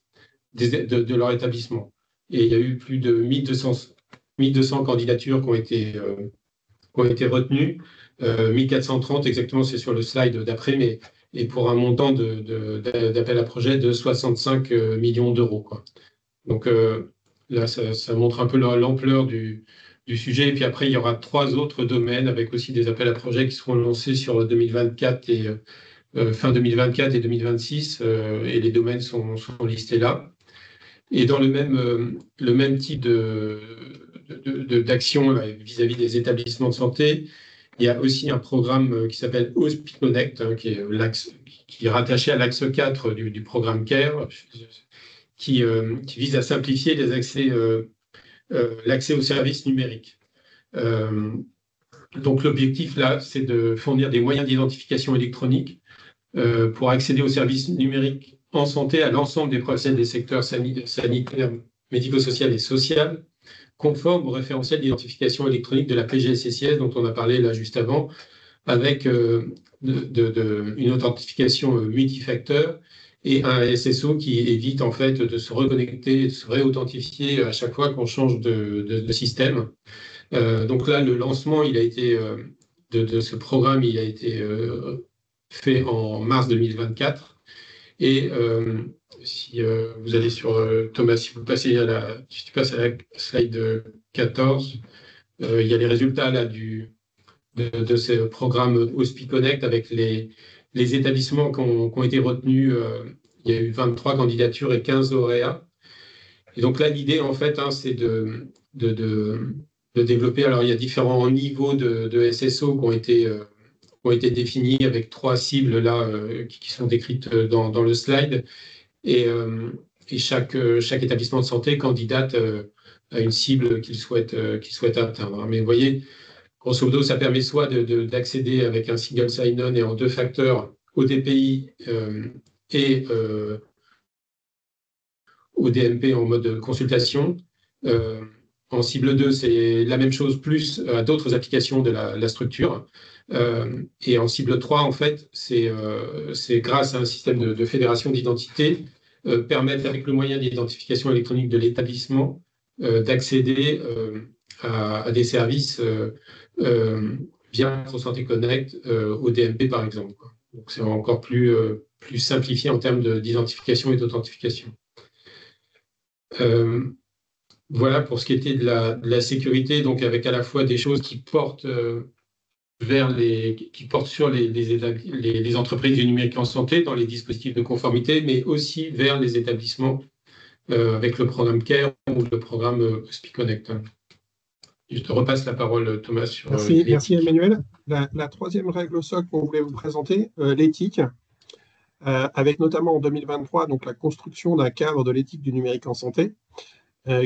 Speaker 5: De leur établissement. Et il y a eu plus de 1200 candidatures qui ont été retenues, 1430 exactement, c'est sur le slide d'après, et pour un montant d'appel à projet de 65 millions d'euros. Donc là, ça montre un peu l'ampleur du sujet. Et puis après, il y aura 3 autres domaines avec aussi des appels à projets qui seront lancés sur 2024 et fin 2024 et 2026, et les domaines sont listés là. Et dans le même type d'action vis-à-vis des établissements de santé, il y a aussi un programme qui s'appelle HospiConnect, hein, qui est rattaché à l'axe 4 du programme CARE, qui vise à simplifier l'accès aux services numériques. Donc l'objectif là, c'est de fournir des moyens d'identification électronique pour accéder aux services numériques en santé à l'ensemble des professionnels des secteurs sanitaires, médico-social et social, conforme au référentiel d'identification électronique de la PGSSIS dont on a parlé là juste avant, avec une authentification multifacteur et un SSO qui évite en fait de se reconnecter, de se réauthentifier à chaque fois qu'on change de système. Donc là, le lancement de ce programme, il a été fait en mars 2024. Et si vous allez sur Thomas, si tu passes à la slide 14, il y a les résultats là de ce programme HospiConnect avec les établissements qui ont été retenus. Il y a eu 23 candidatures et 15 lauréats. Et donc là, l'idée en fait, hein, c'est de développer. Alors il y a différents niveaux de SSO qui ont été définis avec 3 cibles là qui sont décrites dans le slide, et chaque établissement de santé candidate à une cible qu'il souhaite atteindre. Mais vous voyez, grosso modo, ça permet soit d'accéder avec un single sign-on et en 2 facteurs au DPI et au DMP en mode consultation. En cible 2, c'est la même chose, plus à d'autres applications de la structure. Et en cible 3, en fait, c'est grâce à un système de fédération d'identité, permettre avec le moyen d'identification électronique de l'établissement d'accéder à des services via ProSanté Connect au DMP, par exemple. Donc, c'est encore plus simplifié en termes d'identification et d'authentification. Voilà pour ce qui était de la sécurité, donc avec à la fois des choses qui portent sur les entreprises du numérique en santé dans les dispositifs de conformité, mais aussi vers les établissements avec le programme CARE ou le programme HospiConnect. Je te repasse la parole, Thomas.
Speaker 3: Merci Emmanuel. La 3e règle socle qu'on voulait vous présenter, l'éthique, avec notamment en 2023 donc, la construction d'un cadre de l'éthique du numérique en santé,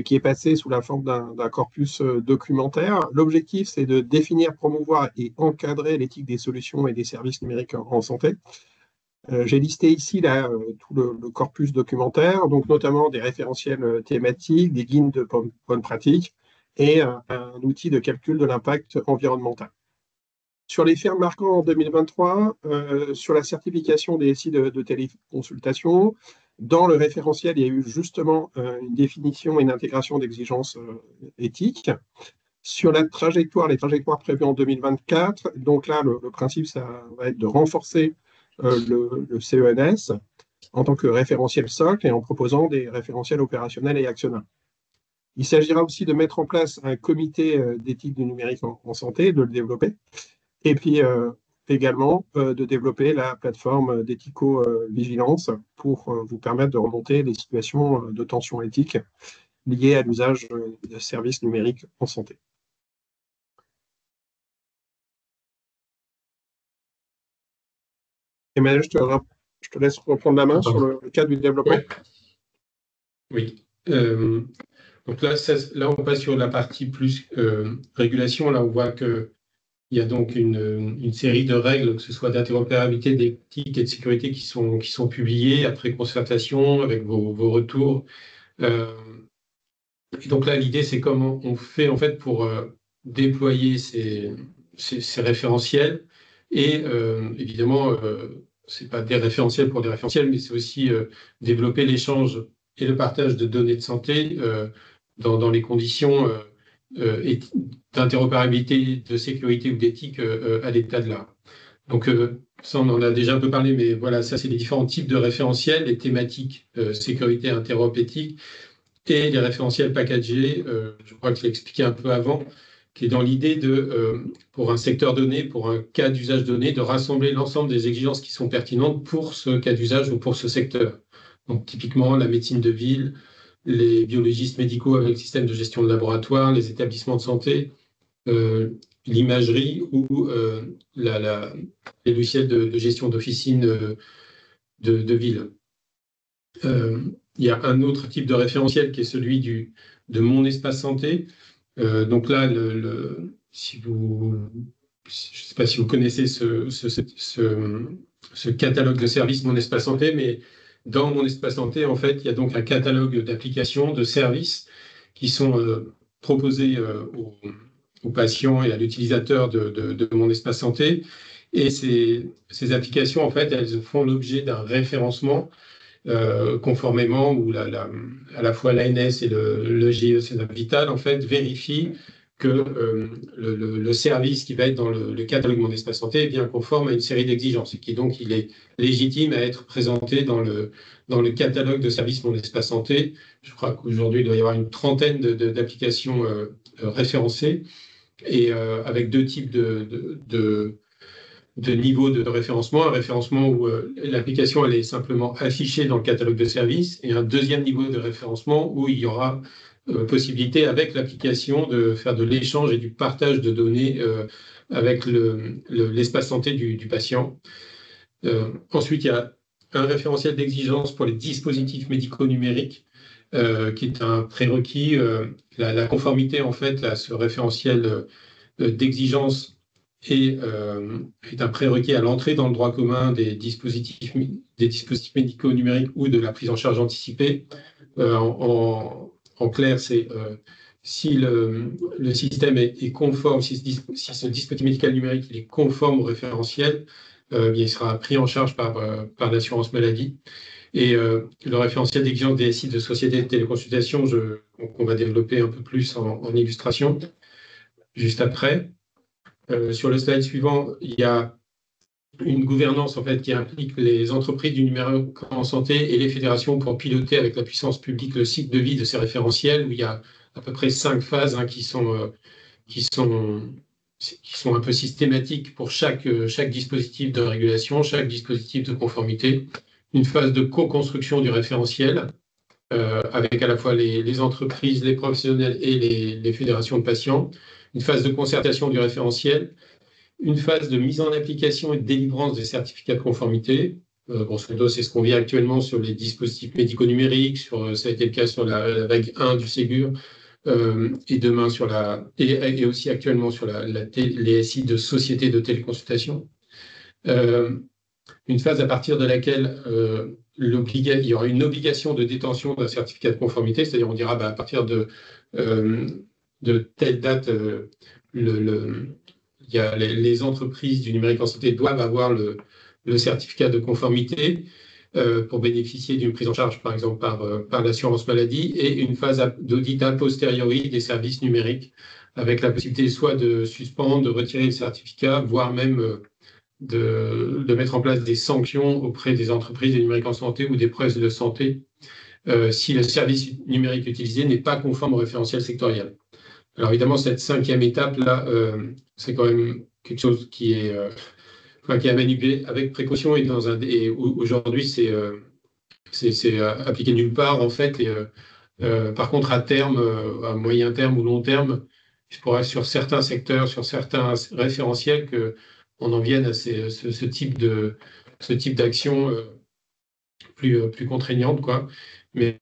Speaker 3: qui est passé sous la forme d'un corpus documentaire. L'objectif, c'est de définir, promouvoir et encadrer l'éthique des solutions et des services numériques en santé. J'ai listé ici là, tout le corpus documentaire, donc notamment des référentiels thématiques, des guides de bonnes pratiques, et un outil de calcul de l'impact environnemental. Sur les faits marquants en 2023, sur la certification des SI de téléconsultation, dans le référentiel, il y a eu justement une définition et une intégration d'exigences éthiques. Sur la trajectoire, les trajectoires prévues en 2024, donc là, le principe, ça va être de renforcer le CENS en tant que référentiel socle et en proposant des référentiels opérationnels et actionnels. Il s'agira aussi de mettre en place un comité d'éthique du numérique en santé, de le développer, et puis également de développer la plateforme d'éthico-vigilance pour vous permettre de remonter les situations de tension éthique liées à l'usage de services numériques en santé. Emmanuel, je te laisse reprendre la main sur le cas du développement.
Speaker 5: Oui. Donc là, on passe sur la partie plus régulation. Là, on voit qu'il y a donc une série de règles, que ce soit d'interopérabilité, d'éthique et de sécurité, qui sont publiées après concertation avec vos retours. Et donc là, l'idée, c'est comment on fait en fait pour déployer ces référentiels. Et évidemment, c'est pas des référentiels pour des référentiels, mais c'est aussi développer l'échange et le partage de données de santé dans les conditions d'interopérabilité, de sécurité ou d'éthique à l'état de l'art. Donc ça, on en a déjà un peu parlé, mais voilà, ça, c'est les différents types de référentiels, les thématiques sécurité, interop, éthique, et les référentiels packagés, je crois que je l'ai expliqué un peu avant, qui est dans l'idée de, pour un secteur donné, pour un cas d'usage donné, de rassembler l'ensemble des exigences qui sont pertinentes pour ce cas d'usage ou pour ce secteur. Donc typiquement la médecine de ville, les biologistes médicaux avec le système de gestion de laboratoire, les établissements de santé, l'imagerie ou les logiciels de gestion d'officine de ville. Il y a un autre type de référentiel qui est celui de mon espace santé. Donc là, je ne sais pas si vous connaissez ce catalogue de services Mon Espace Santé, mais dans Mon Espace Santé, en fait, il y a donc un catalogue d'applications, de services qui sont proposés aux patients et à l'utilisateur de Mon Espace Santé. Et ces applications, en fait, elles font l'objet d'un référencement conformément où à la fois l'ANS et le GE Vital, en fait, vérifient que le service qui va être dans le catalogue Mon Espace Santé est bien conforme à une série d'exigences et qui donc il est légitime à être présenté dans le catalogue de services Mon Espace Santé. Je crois qu'aujourd'hui, il doit y avoir une trentaine d'applications référencées et avec deux types de niveau de référencement, un référencement où l'application elle est simplement affichée dans le catalogue de services, et un deuxième niveau de référencement où il y aura possibilité avec l'application de faire de l'échange et du partage de données avec l'espace santé du patient. Ensuite, il y a un référentiel d'exigence pour les dispositifs médicaux numériques, qui est un prérequis. La conformité en fait à ce référentiel d'exigence est un prérequis à l'entrée dans le droit commun des dispositifs médicaux numériques ou de la prise en charge anticipée. En clair, c'est si le système est conforme, si ce dispositif médical numérique est conforme au référentiel, il sera pris en charge par l'assurance maladie. Et le référentiel d'exigence des SI de société de téléconsultation, qu'on va développer un peu plus en illustration juste après. Sur le slide suivant, il y a une gouvernance en fait, qui implique les entreprises du numérique en santé et les fédérations pour piloter avec la puissance publique le cycle de vie de ces référentiels, où il y a à peu près 5 phases qui sont un peu systématiques pour chaque dispositif de régulation, chaque dispositif de conformité. Une phase de co-construction du référentiel, avec à la fois les entreprises, les professionnels et les fédérations de patients. Une phase de concertation du référentiel, une phase de mise en application et de délivrance des certificats de conformité. Grosso modo, c'est ce qu'on vit actuellement sur les dispositifs médicaux numériques, ça a été le cas sur la vague 1 du Ségur, et demain et aussi actuellement sur les SI de sociétés de téléconsultation. Une phase à partir de laquelle il y aura une obligation de détention d'un certificat de conformité, c'est-à-dire on dira à partir de de telle date, il y a les entreprises du numérique en santé doivent avoir le certificat de conformité pour bénéficier d'une prise en charge, par exemple, par l'assurance maladie, et une phase d'audit a posteriori des services numériques, avec la possibilité soit de suspendre, de retirer le certificat, voire même de mettre en place des sanctions auprès des entreprises du numérique en santé ou des pros de santé si le service numérique utilisé n'est pas conforme au référentiel sectoriel. Alors évidemment, cette 5e étape-là, c'est quand même quelque chose qui est à manipuler avec précaution, et aujourd'hui, c'est appliqué nulle part, en fait. Et, par contre, à terme, à moyen terme ou long terme, il pourra sur certains secteurs, sur certains référentiels, qu'on en vienne à ce type d'action plus contraignante, quoi. Mais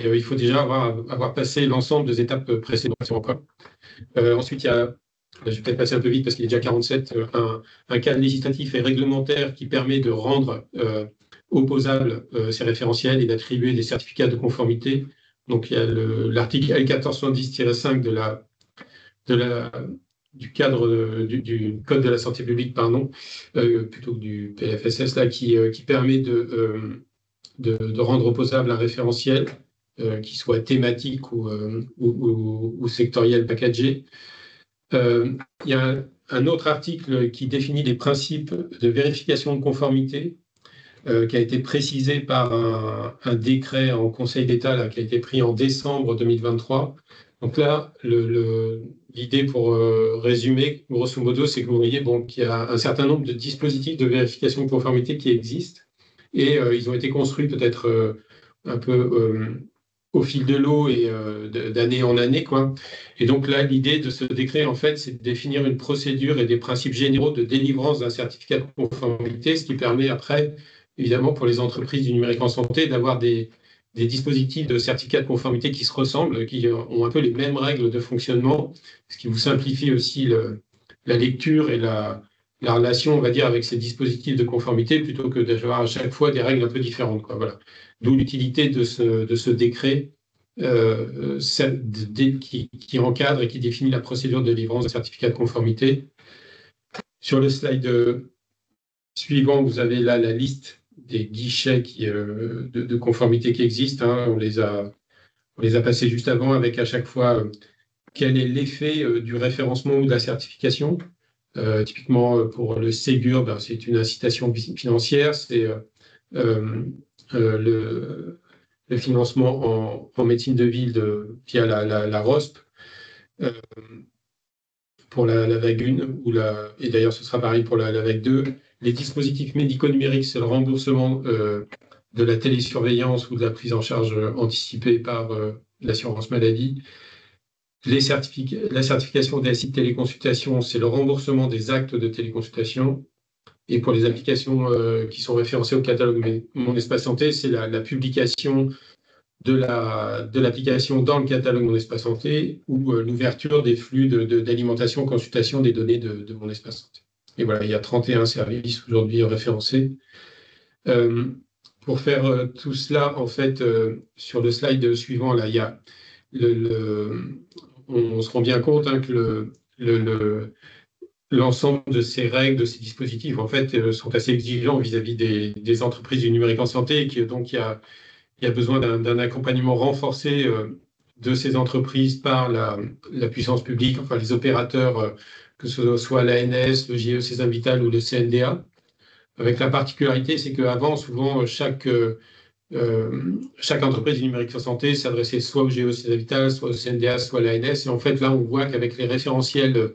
Speaker 5: il faut déjà avoir passé l'ensemble des étapes précédentes. Ensuite, je vais peut-être passer un peu vite parce qu'il est déjà 47, un cadre législatif et réglementaire qui permet de rendre opposables ces référentiels et d'attribuer des certificats de conformité. Donc, il y a l'article L1410-5 du cadre du Code de la santé publique, plutôt que du PLFSS, là, qui permet de rendre opposable un référentiel qui soit thématique ou sectoriel packagé. Il y a un autre article qui définit les principes de vérification de conformité qui a été précisé par un décret en Conseil d'État qui a été pris en décembre 2023. Donc là, l'idée pour résumer, grosso modo, c'est que vous voyez qu'il y a un certain nombre de dispositifs de vérification de conformité qui existent et ils ont été construits peut-être un peu au fil de l'eau et d'année en année, quoi. Et donc là, l'idée de ce décret, en fait, c'est de définir une procédure et des principes généraux de délivrance d'un certificat de conformité, ce qui permet après, évidemment, pour les entreprises du numérique en santé, d'avoir des dispositifs de certificat de conformité qui se ressemblent, qui ont un peu les mêmes règles de fonctionnement, ce qui vous simplifie aussi la lecture et la relation, on va dire, avec ces dispositifs de conformité, plutôt que d'avoir à chaque fois des règles un peu différentes, quoi. Voilà. D'où l'utilité de ce décret qui encadre et qui définit la procédure de délivrance de certificat de conformité. Sur le slide suivant, vous avez là la liste des guichets de conformité qui existent. On les a passés juste avant, avec à chaque fois quel est l'effet du référencement ou de la certification. Typiquement, pour le Ségur, c'est une incitation financière, c'est le financement en médecine de ville via la ROSP. Pour la vague 1, et d'ailleurs ce sera pareil pour la vague 2. Les dispositifs médico-numériques, c'est le remboursement de la télésurveillance ou de la prise en charge anticipée par l'assurance maladie. La certification des sites de téléconsultation, c'est le remboursement des actes de téléconsultation. Et pour les applications qui sont référencées au catalogue Mon Espace Santé, c'est la publication de l'application dans le catalogue Mon Espace Santé ou l'ouverture des flux d'alimentation, consultation des données de Mon Espace Santé. Et voilà, il y a 31 services aujourd'hui référencés. Pour faire tout cela, en fait, sur le slide suivant, là, il y a on se rend bien compte que l'ensemble de ces règles, de ces dispositifs, en fait, sont assez exigeants vis-à-vis des entreprises du numérique en santé, et donc il y a besoin d'un accompagnement renforcé de ces entreprises par la puissance publique, enfin les opérateurs, que ce soit l'ANS, le GE César Vital ou le CNDA. Avec la particularité, c'est qu'avant, souvent, chaque entreprise du numérique en santé s'adressait soit au GE César Vital, soit au CNDA, soit à l'ANS. Et en fait, là, on voit qu'avec les référentiels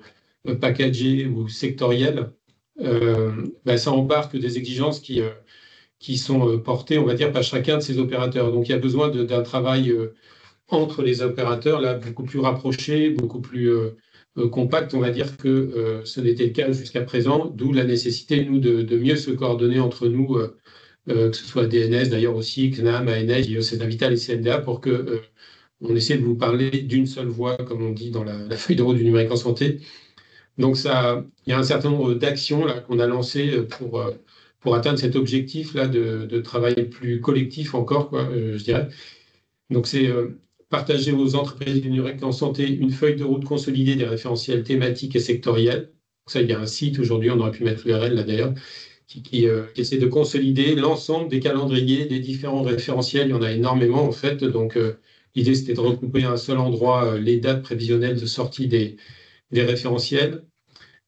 Speaker 5: packagés ou sectoriels, ça embarque des exigences qui sont portées, on va dire, par chacun de ces opérateurs. Donc, il y a besoin d'un travail entre les opérateurs, là, beaucoup plus rapproché, beaucoup plus compact, on va dire, que ce n'était le cas jusqu'à présent, d'où la nécessité, nous, de mieux se coordonner entre nous, que ce soit DNS, d'ailleurs aussi, CNAM, ANS, César Vital et CNDA, pour que on essaie de vous parler d'une seule voix, comme on dit dans la feuille de route du numérique en santé. Donc, il y a un certain nombre d'actions qu'on a lancées pour atteindre cet objectif-là de travail plus collectif encore, je dirais. Donc, c'est partager aux entreprises du numérique en santé une feuille de route consolidée des référentiels thématiques et sectoriels. Donc ça, il y a un site aujourd'hui, on aurait pu mettre l'URL là d'ailleurs, qui essaie de consolider l'ensemble des calendriers des différents référentiels. Il y en a énormément en fait. Donc, l'idée, c'était de regrouper à un seul endroit les dates prévisionnelles de sortie des référentiels,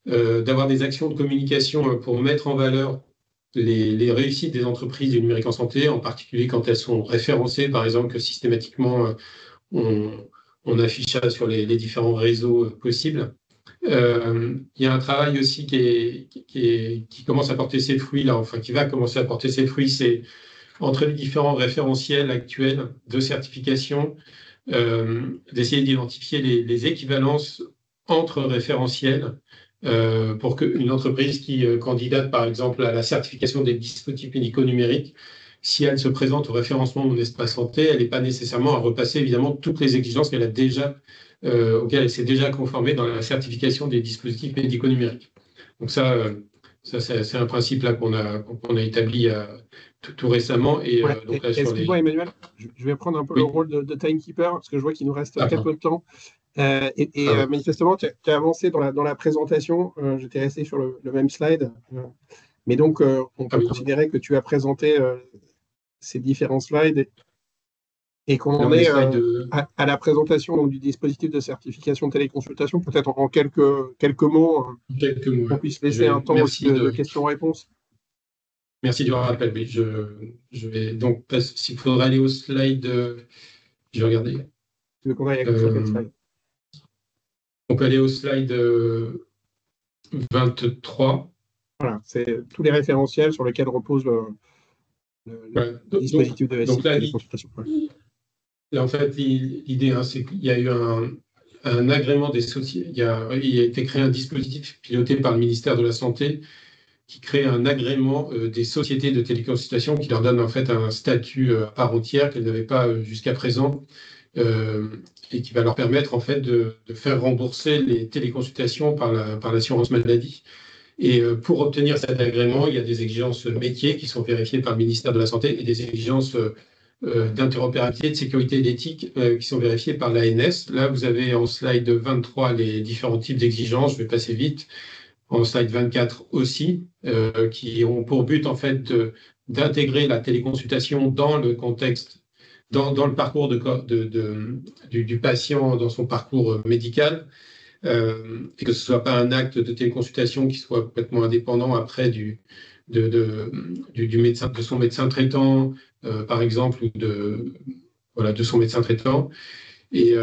Speaker 5: d'avoir des actions de communication pour mettre en valeur les réussites des entreprises du numérique en santé, en particulier quand elles sont référencées, par exemple, que systématiquement on, on affiche ça sur les différents réseaux possibles. Il y a un travail aussi qui commence à porter ses fruits, là, enfin qui va commencer à porter ses fruits, c'est entre les différents référentiels actuels de certification, d'essayer d'identifier les équivalences entre référentiels pour qu'une entreprise qui candidate par exemple à la certification des dispositifs médicaux numériques, si elle se présente au référencement Mon Espace Santé, elle n'est pas nécessairement à repasser évidemment toutes les exigences qu'elle a déjà, auxquelles elle s'est déjà conformée dans la certification des dispositifs médicaux numériques. Donc ça c'est un principe là qu'on a établi tout récemment. Et
Speaker 3: Ouais.
Speaker 5: donc là, sur
Speaker 3: Excuse-moi, Emmanuel, je vais prendre un peu
Speaker 5: Oui.
Speaker 3: le rôle de timekeeper, parce que je vois qu'il nous reste très
Speaker 5: D'accord.
Speaker 3: peu de temps.
Speaker 5: Ouais.
Speaker 3: Manifestement, tu as avancé dans la présentation. J'étais resté sur le même slide. Mais donc, on peut
Speaker 5: oui.
Speaker 3: considérer que tu as présenté ces différents slides et qu'on en
Speaker 5: Les
Speaker 3: est
Speaker 5: slides de-
Speaker 3: à la présentation donc, du dispositif de certification de téléconsultation. Peut-être en quelques mots,
Speaker 5: quelques mots.
Speaker 3: qu'on puisse laisser un temps aussi de questions-réponses.
Speaker 5: Merci du rappel. Oui, je vais donc, s'il faudra aller au slide, je vais regarder.
Speaker 3: Tu veux qu'on aille sur quel slide?
Speaker 5: On peut aller au slide 23.
Speaker 3: Voilà, c'est tous les référentiels sur lesquels repose le dispositif de
Speaker 5: Donc là,
Speaker 3: téléconsultation.
Speaker 5: là, en fait, l'idée, hein, c'est qu'il y a eu un agrément des sociétés. Il a été créé un dispositif piloté par le ministère de la Santé qui crée un agrément des sociétés de téléconsultation qui leur donne en fait un statut à part entière qu'elles n'avaient pas jusqu'à présent et qui va leur permettre en fait de faire rembourser les téléconsultations par l'assurance maladie. Et pour obtenir cet agrément, il y a des exigences métiers qui sont vérifiées par le ministère de la Santé et des exigences d'interopérabilité, de sécurité et d'éthique qui sont vérifiées par l'ANS. Là, vous avez en slide 23 les différents types d'exigences. Je vais passer vite. En slide 24 aussi, qui ont pour but en fait d'intégrer la téléconsultation dans le contexte, dans le parcours du patient, dans son parcours médical, et que ce ne soit pas un acte de téléconsultation qui soit complètement indépendant après du médecin, de son médecin traitant, par exemple, ou de son médecin traitant. Et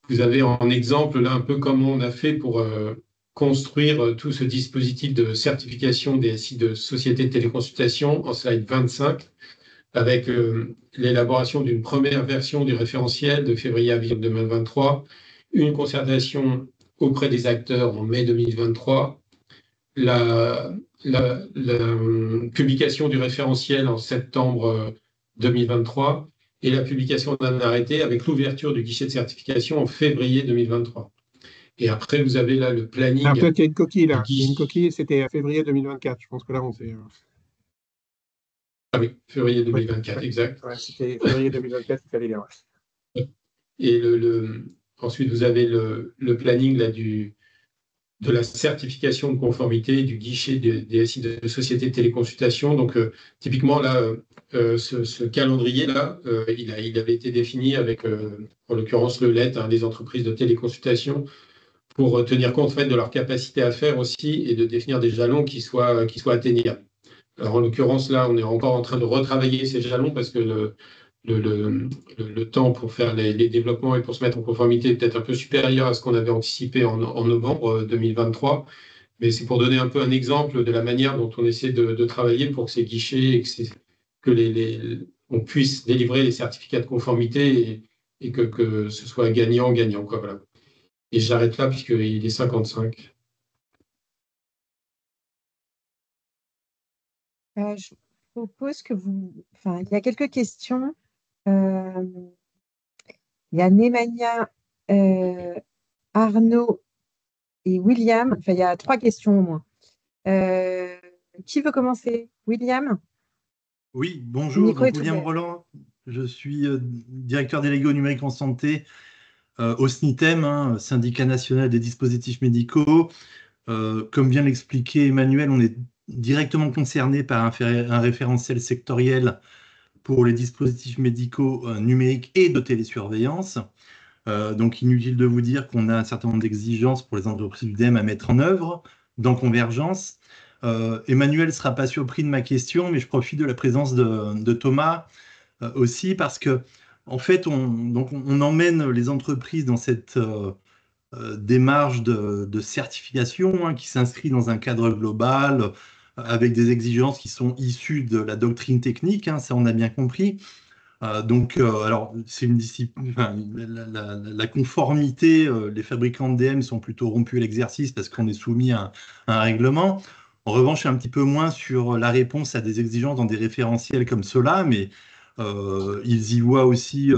Speaker 5: vous avez en exemple là un peu comment on a fait pour construire tout ce dispositif de certification des SI de sociétés de téléconsultation en slide 25, avec l'élaboration d'une première version du référentiel de février à avril 2023, une concertation auprès des acteurs en mai 2023, la publication du référentiel en septembre 2023 et la publication d'un arrêté avec l'ouverture du guichet de certification en février 2023. Et après, vous avez là le planning.
Speaker 3: Ah, peut-être qu'il y a une coquille là. Il y a une coquille, c'était février 2024. Je pense que là, on s'est.
Speaker 5: Ah oui, février 2024, ouais. Exact.
Speaker 3: Ouais, c'était février 2024, il fallait lire.
Speaker 5: Ouais. Et ensuite, vous avez le planning là, de la certification de conformité du guichet des SI de société de téléconsultation. Donc, typiquement, là, ce calendrier-là, il avait été défini avec, en l'occurrence, le LET, des entreprises de téléconsultation, pour tenir compte en fait, de leur capacité à faire aussi et de définir des jalons qui soient atteignables. Alors, en l'occurrence, là, on est encore en train de retravailler ces jalons parce que le temps pour faire les développements et pour se mettre en conformité est peut-être un peu supérieur à ce qu'on avait anticipé en novembre 2023. Mais c'est pour donner un peu un exemple de la manière dont on essaie de travailler pour que ces guichets et on puisse délivrer les certificats de conformité et que ce soit gagnant-gagnant. Voilà. Et j'arrête là puisqu'il est 55.
Speaker 4: Je propose que vous. Enfin, il y a quelques questions. Il y a Nemanja, Arnaud et William. Enfin, il y a 3 questions au moins. Qui veut commencer? William?
Speaker 6: Oui, bonjour, donc William Roland, Je suis directeur délégué au numérique en santé au SNITEM, hein, Syndicat national des dispositifs médicaux. Comme vient l'expliquer Emmanuel, on est directement concerné par un référentiel sectoriel pour les dispositifs médicaux numériques et de télésurveillance. Donc, inutile de vous dire qu'on a un certain nombre d'exigences pour les entreprises UDEM à mettre en œuvre dans Convergence. Emmanuel ne sera pas surpris de ma question, mais je profite de la présence de Thomas aussi parce que, en fait, on emmène les entreprises dans cette démarche de certification, hein, qui s'inscrit dans un cadre global avec des exigences qui sont issues de la doctrine technique, hein, ça on a bien compris. Alors, c'est une discipline, enfin, la conformité, les fabricants de DM sont plutôt rompus à l'exercice parce qu'on est soumis à un règlement. En revanche, un petit peu moins sur la réponse à des exigences dans des référentiels comme cela, mais ils y voient aussi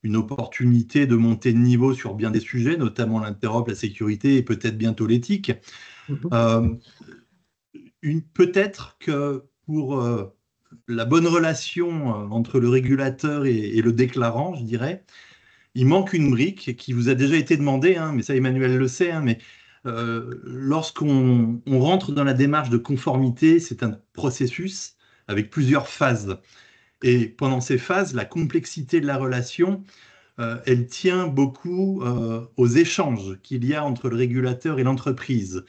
Speaker 6: une opportunité de monter de niveau sur bien des sujets, notamment l'interop, la sécurité et peut-être bientôt l'éthique. Euh, Peut-être que pour la bonne relation entre le régulateur et le déclarant, je dirais, il manque une brique qui vous a déjà été demandée, hein, mais ça Emmanuel le sait, hein, mais lorsqu'on rentre dans la démarche de conformité, c'est un processus avec plusieurs phases. Et pendant ces phases, la complexité de la relation, elle tient beaucoup aux échanges qu'il y a entre le régulateur et l'entreprise.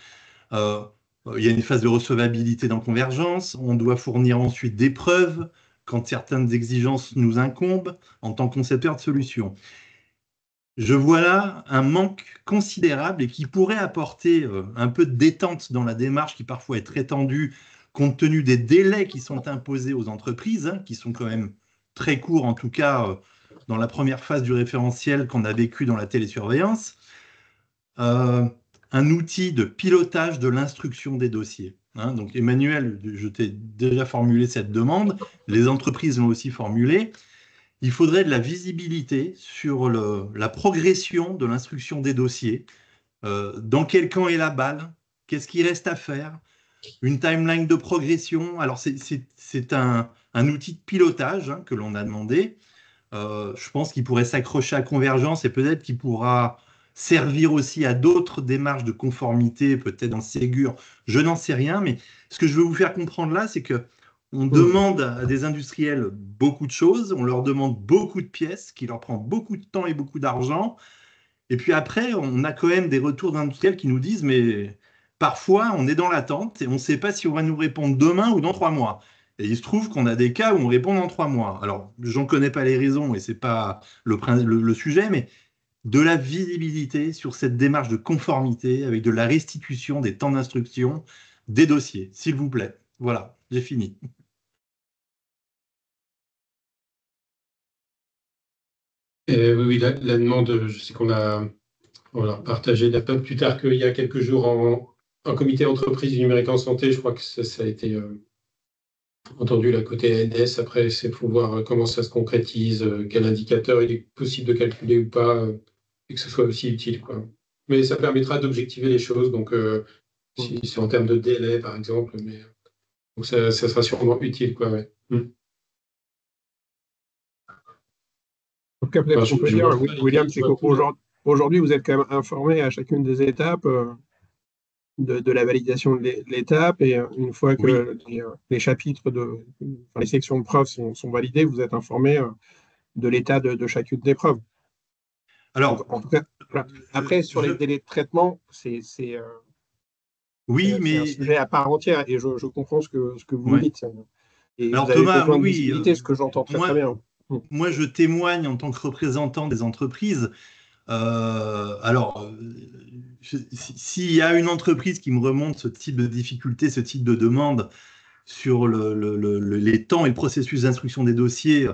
Speaker 6: Euh, il y a une phase de recevabilité dans Convergence. On doit fournir ensuite des preuves quand certaines exigences nous incombent en tant que concepteur de solutions. Je vois là un manque considérable et qui pourrait apporter un peu de détente dans la démarche qui parfois est très tendue compte tenu des délais qui sont imposés aux entreprises, hein, qui sont quand même très courts, en tout cas dans la première phase du référentiel qu'on a vécu dans la télésurveillance. Euh, un outil de pilotage de l'instruction des dossiers. Hein. Donc Emmanuel, je t'ai déjà formulé cette demande, les entreprises l'ont aussi formulée. Il faudrait de la visibilité sur la progression de l'instruction des dossiers. Dans quel camp est la balle? Qu'est-ce qui reste à faire? Une timeline de progression. Alors c'est un outil de pilotage, hein, que l'on a demandé. Je pense qu'il pourrait s'accrocher à Convergence et peut-être qu'il pourra servir aussi à d'autres démarches de conformité, peut-être dans Ségur, je n'en sais rien, mais ce que je veux vous faire comprendre là, c'est que on demande à des industriels beaucoup de choses, on leur demande beaucoup de pièces, qui leur prend beaucoup de temps et beaucoup d'argent, et puis après, on a quand même des retours d'industriels qui nous disent, mais parfois, on est dans l'attente et on ne sait pas si on va nous répondre demain ou dans 3 mois. Et il se trouve qu'on a des cas où on répond dans 3 mois. Alors, j'en connais pas les raisons et c'est pas le sujet, mais de la visibilité sur cette démarche de conformité avec de la restitution des temps d'instruction des dossiers, s'il vous plaît. Voilà, j'ai fini.
Speaker 5: Oui, la demande, je sais qu'on a partagé un peu plus tard qu'il y a quelques jours en comité entreprise du numérique en santé. Je crois que ça a été entendu là côté ANS. Après, c'est pour voir comment ça se concrétise, quel indicateur il est possible de calculer ou pas, et que ce soit aussi utile, quoi. Mais ça permettra d'objectiver les choses. Donc, si c'est en termes de délai, par exemple, mais donc ça sera sûrement utile, quoi. Ouais.
Speaker 3: En tout cas, peut-être qu'on peut dire, William, c'est qu'aujourd'hui, vous êtes quand même informé à chacune des étapes de la validation de l'étape, et une fois que les chapitres les sections de preuves sont validées, vous êtes informé de l'état de chacune des preuves. Alors, en tout cas, voilà. Après, sur les délais de traitement, c'est un sujet à part entière, et je comprends ce que vous dites. Et alors, vous avez Thomas, besoin de visibilité, ce que j'entends très bien.
Speaker 6: Moi, je témoigne en tant que représentant des entreprises. S'il y a une entreprise qui me remonte ce type de difficulté, ce type de demande sur les temps et le processus d'instruction des dossiers,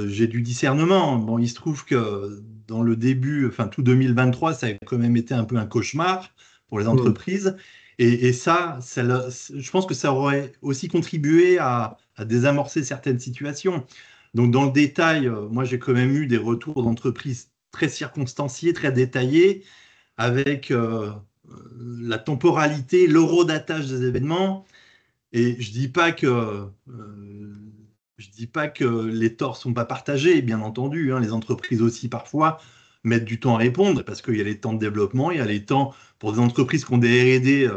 Speaker 6: j'ai du discernement. Bon, il se trouve que dans le début, enfin tout 2023, ça a quand même été un peu un cauchemar pour les entreprises. Et ça, je pense que ça aurait aussi contribué à désamorcer certaines situations. Donc, dans le détail, moi, j'ai quand même eu des retours d'entreprises très circonstanciés, très détaillés, avec la temporalité, l'horodatage des événements. Et je ne dis pas que Je ne dis pas que les torts ne sont pas partagés, bien entendu, hein, les entreprises aussi parfois mettent du temps à répondre parce qu'il y a les temps de développement, il y a les temps pour des entreprises qui ont des R&D,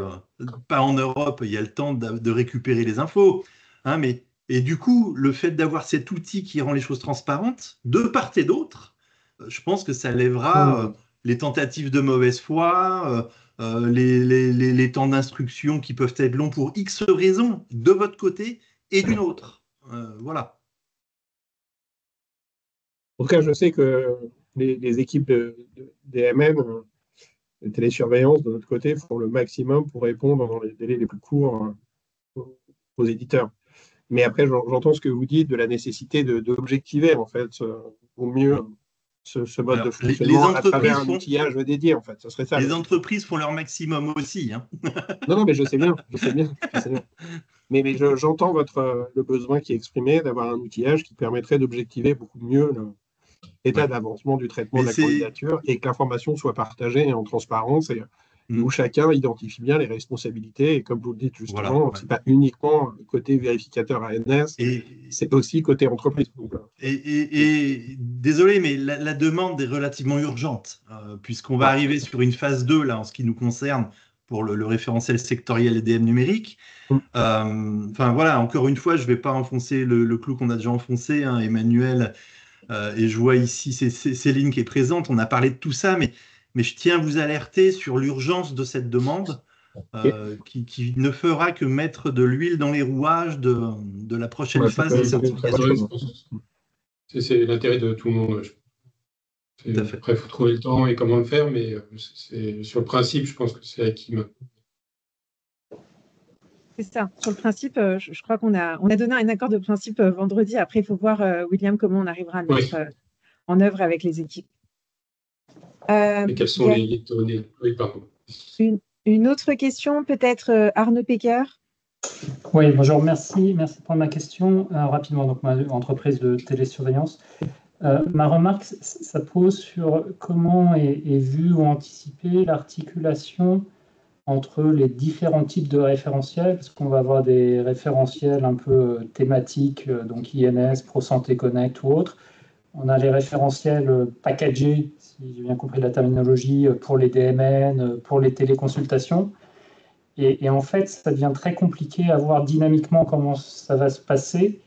Speaker 6: pas en Europe, il y a le temps de récupérer les infos. Hein, et du coup, le fait d'avoir cet outil qui rend les choses transparentes, de part et d'autre, je pense que ça lèvera les tentatives de mauvaise foi, les temps d'instruction qui peuvent être longs pour X raisons de votre côté et d'une autre. Voilà.
Speaker 3: En tout cas, je sais que les équipes de DMN, de télésurveillance, de notre côté, font le maximum pour répondre dans les délais les plus courts aux éditeurs. Mais après, j'entends ce que vous dites de la nécessité d'objectiver, en fait, au mieux ce mode
Speaker 6: Alors,
Speaker 3: de
Speaker 6: les
Speaker 3: fonctionnement à travers
Speaker 6: entreprises
Speaker 3: un
Speaker 6: font,
Speaker 3: outillage dédié, en fait. Ce serait ça.
Speaker 6: les entreprises font leur maximum aussi. Hein.
Speaker 3: Non, non, mais je sais bien, je sais bien, je sais bien. Mais j'entends le besoin qui est exprimé d'avoir un outillage qui permettrait d'objectiver beaucoup mieux l'état
Speaker 6: Ouais.
Speaker 3: d'avancement du traitement
Speaker 6: Mais
Speaker 3: de la
Speaker 6: c'est.
Speaker 3: candidature et que l'information soit partagée en transparence et où
Speaker 6: Hmm,
Speaker 3: chacun identifie bien les responsabilités. Et comme vous le dites
Speaker 6: voilà.
Speaker 3: justement,
Speaker 6: Ouais.
Speaker 3: ce n'est pas uniquement côté vérificateur ANS,
Speaker 6: Et,
Speaker 3: c'est aussi côté entreprise. Donc,
Speaker 6: et désolé, mais la demande est relativement urgente, puisqu'on va
Speaker 3: ah,
Speaker 6: arriver sur une phase 2, là, en ce qui nous concerne, pour le référentiel sectoriel EDM numérique.
Speaker 3: hum,
Speaker 6: Enfin, voilà, encore une fois, je ne vais pas enfoncer le clou qu'on a déjà enfoncé, hein, Emmanuel. Et je vois ici Céline qui est présente. On a parlé de tout ça, mais je tiens à vous alerter sur l'urgence de cette demande
Speaker 3: ok.
Speaker 6: qui ne fera que mettre de l'huile dans les rouages de la prochaine
Speaker 3: Bah, ça
Speaker 6: phase
Speaker 3: peut
Speaker 6: des
Speaker 3: être une très bonne
Speaker 5: Ouais,
Speaker 6: certifications.
Speaker 5: je
Speaker 3: chose.
Speaker 5: pense que c'est l'intérêt de tout le monde.
Speaker 6: Tout à fait.
Speaker 5: Après, il faut trouver le temps et comment le faire, mais sur le principe, je pense que c'est acquis.
Speaker 4: C'est ça. Sur le principe, je crois on a donné un accord de principe vendredi. Après, il faut voir, William, comment on arrivera à le mettre
Speaker 5: Oui.
Speaker 4: en œuvre avec les équipes.
Speaker 5: Et quelles
Speaker 4: Il
Speaker 5: sont
Speaker 4: y a
Speaker 5: les données? Oui, pardon.
Speaker 4: une autre question, peut-être Arnaud Pecker.
Speaker 7: Oui, bonjour, merci de prendre ma question. Rapidement, donc ma entreprise de télésurveillance. Ma remarque, ça pose sur comment est vue ou anticipée l'articulation entre les différents types de référentiels, parce qu'on va avoir des référentiels un peu thématiques, donc INS, Pro Santé Connect ou autres. On a les référentiels packagés, si j'ai bien compris la terminologie, pour les DMN, pour les téléconsultations. Et en fait, ça devient très compliqué à voir dynamiquement comment ça va se passer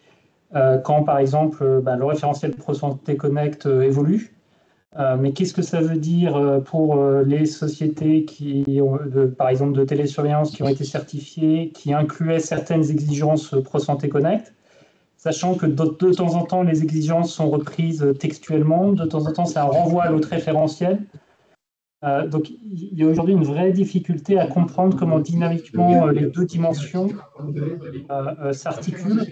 Speaker 7: quand, par exemple, le référentiel ProSanté Connect évolue. Mais qu'est-ce que ça veut dire pour les sociétés qui ont, par exemple, de télésurveillance qui ont été certifiées, qui incluaient certaines exigences ProSanté Connect, sachant que de temps en temps, les exigences sont reprises textuellement, de temps en temps, c'est un renvoi à l'autre référentiel. Donc, il y a aujourd'hui une vraie difficulté à comprendre comment dynamiquement les deux dimensions s'articulent,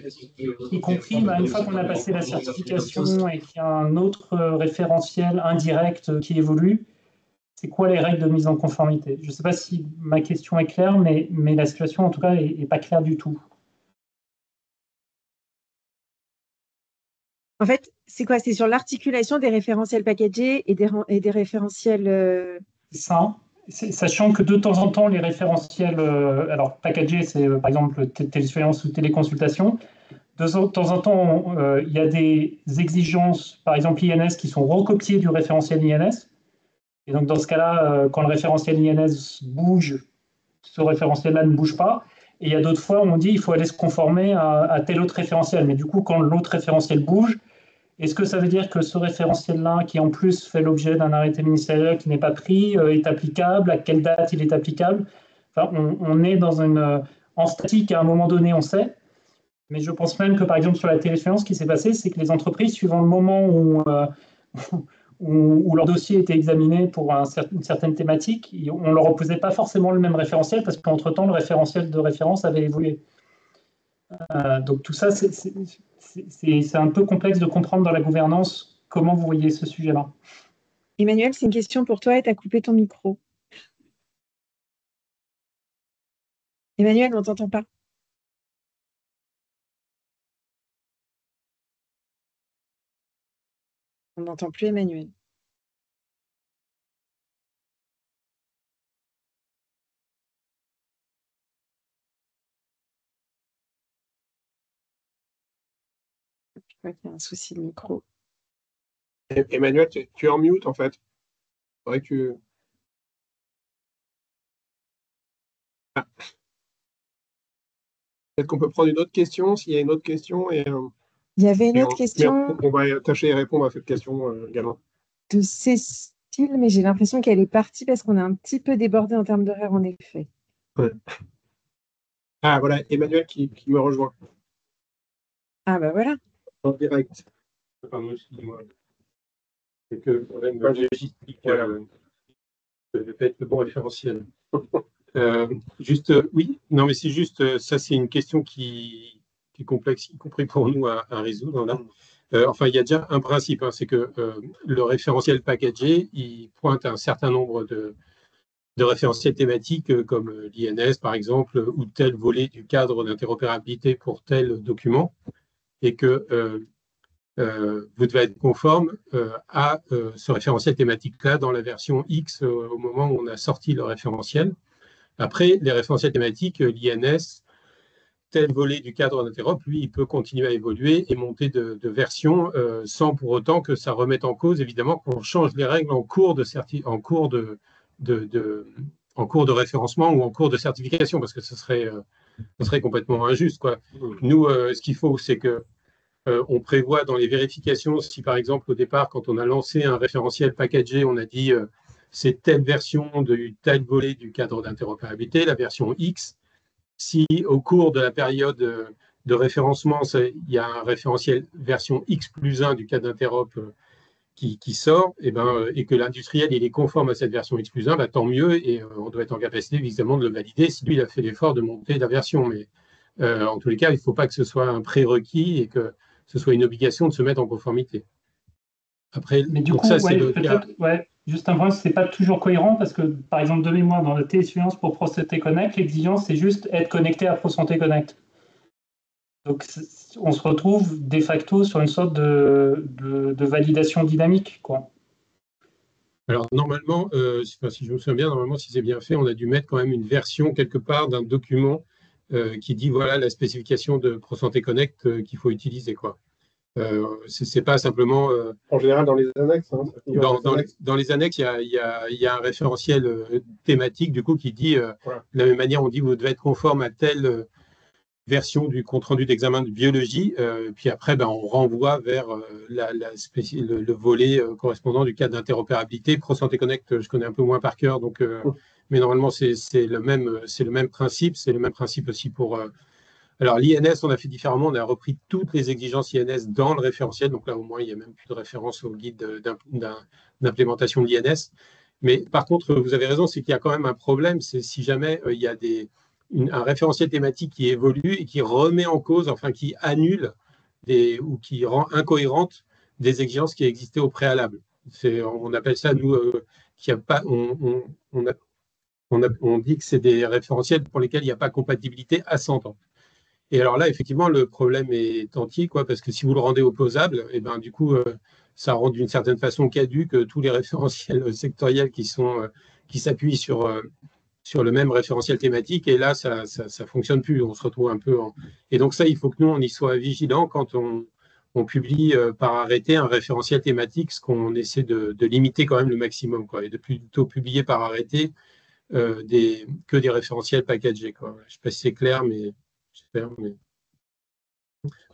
Speaker 7: y compris une fois qu'on a passé la certification et qu'il y a un autre référentiel indirect qui évolue, c'est quoi les règles de mise en conformité? Je ne sais pas si ma question est claire, mais la situation en tout cas n'est pas claire du tout.
Speaker 4: En fait, c'est quoi? C'est sur l'articulation des référentiels packagés et des référentiels.
Speaker 7: Ça, sachant que de temps en temps, les référentiels, alors packagés, c'est par exemple télésurveillance ou téléconsultation, de temps en temps, il y a des exigences, par exemple INS, qui sont recopiées du référentiel INS. Et donc, dans ce cas-là, quand le référentiel INS bouge, ce référentiel-là ne bouge pas. Et il y a d'autres fois où on dit qu'il faut aller se conformer à tel autre référentiel. Mais du coup, quand l'autre référentiel bouge, est-ce que ça veut dire que ce référentiel-là, qui en plus fait l'objet d'un arrêté ministériel qui n'est pas pris, est applicable? À quelle date il est applicable? Enfin, on est en statique à un moment donné, on sait. Mais je pense même que, par exemple, sur la télésurveillance, ce qui s'est passé, c'est que les entreprises, suivant le moment où leur dossier était examiné pour une certaine thématique, on ne leur opposait pas forcément le même référentiel parce qu'entre-temps, le référentiel de référence avait évolué. Donc tout ça, c'est un peu complexe de comprendre dans la gouvernance comment vous voyez ce sujet-là.
Speaker 4: Emmanuel, c'est une question pour toi et tu as coupé ton micro. Emmanuel, on ne t'entend pas. On n'entend plus Emmanuel. crois qu'il y a un souci de micro.
Speaker 3: Emmanuel, tu es en mute en fait. Faudrait que tu... Ah. Peut-être qu'on peut prendre une autre question, s'il y a une autre question.
Speaker 4: Il y avait une
Speaker 3: Et
Speaker 4: autre question
Speaker 3: on va tâcher de répondre à cette question également.
Speaker 4: de Cécile, mais j'ai l'impression qu'elle est partie parce qu'on est un petit peu débordé en termes d'horaire, en effet.
Speaker 3: Ouais. Ah, voilà, Emmanuel qui me rejoint
Speaker 4: Ah, bah voilà.
Speaker 3: en direct.
Speaker 5: Pardon, excusez-moi. Quelques problèmes logistiques.
Speaker 3: Voilà.
Speaker 5: Je vais pas être le bon référentiel. Oui, non, mais c'est juste, ça, c'est une question qui est complexe, y compris pour nous à résoudre. Là. Enfin, il y a déjà un principe, hein, c'est que le référentiel packagé, il pointe un certain nombre de référentiels thématiques comme l'INS, par exemple, ou tel volet du cadre d'interopérabilité pour tel document, et que vous devez être conforme à ce référentiel thématique-là dans la version X au moment où on a sorti le référentiel. Après, les référentiels thématiques, l'INS, tel volet du cadre d'interop, lui, il peut continuer à évoluer et monter de version sans pour autant que ça remette en cause, évidemment, qu'on change les règles en cours de référencement ou en cours de certification, parce que ce serait complètement injuste, quoi. Nous, ce qu'il faut, c'est que on prévoit dans les vérifications, si par exemple au départ, quand on a lancé un référentiel packagé, on a dit c'est telle version de tel volet du cadre d'interopérabilité, la version X. Si au cours de la période de référencement, il y a un référentiel version X+1 du cadre d'interop qui sort, et que l'industriel il est conforme à cette version X+1, bah, tant mieux, et on doit être en capacité évidemment de le valider si lui il a fait l'effort de monter la version. Mais en tous les cas, il ne faut pas que ce soit un prérequis et que ce soit une obligation de se mettre en conformité. Après,
Speaker 7: Mais du
Speaker 5: donc
Speaker 7: coup,
Speaker 5: ça, c'est
Speaker 7: ouais,
Speaker 5: le cas.
Speaker 7: peut-être, juste un point, c'est pas toujours cohérent parce que, par exemple, de mémoire, dans la télésurveillance pour ProSanté Connect, l'exigence, c'est juste être connecté à ProSanté Connect. Donc, on se retrouve de facto sur une sorte de validation dynamique, quoi.
Speaker 5: Alors, normalement, si je me souviens bien, normalement, si c'est bien fait, on a dû mettre quand même une version quelque part d'un document qui dit, voilà, la spécification de ProSanté Connect qu'il faut utiliser, quoi. C'est pas simplement...
Speaker 3: En général, dans les annexes. Hein,
Speaker 5: dans les annexes, il y a un référentiel thématique, du coup, qui dit,
Speaker 3: voilà.
Speaker 5: de la même manière, on dit, vous devez être conforme à telle version du compte-rendu d'examen de biologie, puis après, ben, on renvoie vers le volet correspondant du cadre d'interopérabilité. ProSanté Connect, je connais un peu moins par cœur, donc, mais normalement, c'est le même principe. C'est le même principe aussi pour... alors, l'INS, on a fait différemment. On a repris toutes les exigences INS dans le référentiel. Donc là, au moins, il n'y a même plus de référence au guide d'implémentation de l'INS. Mais par contre, vous avez raison, c'est qu'il y a quand même un problème. C'est si jamais il y a un référentiel thématique qui évolue et qui remet en cause, enfin qui annule ou qui rend incohérente des exigences qui existaient au préalable. On appelle ça, nous, on dit que c'est des référentiels pour lesquels il n'y a pas compatibilité ascendante. Et alors là, effectivement, le problème est entier, quoi, parce que si vous le rendez opposable, et ben, du coup, ça rend d'une certaine façon caduque tous les référentiels sectoriels qui s'appuient sur le même référentiel thématique. Et là, ça fonctionne plus. On se retrouve un peu Et donc ça, il faut que nous, on y soit vigilants quand on publie par arrêté un référentiel thématique, ce qu'on essaie de limiter quand même le maximum, quoi, et de plutôt publier par arrêté que des référentiels packagés, quoi. Je ne sais pas si c'est clair, mais... Mais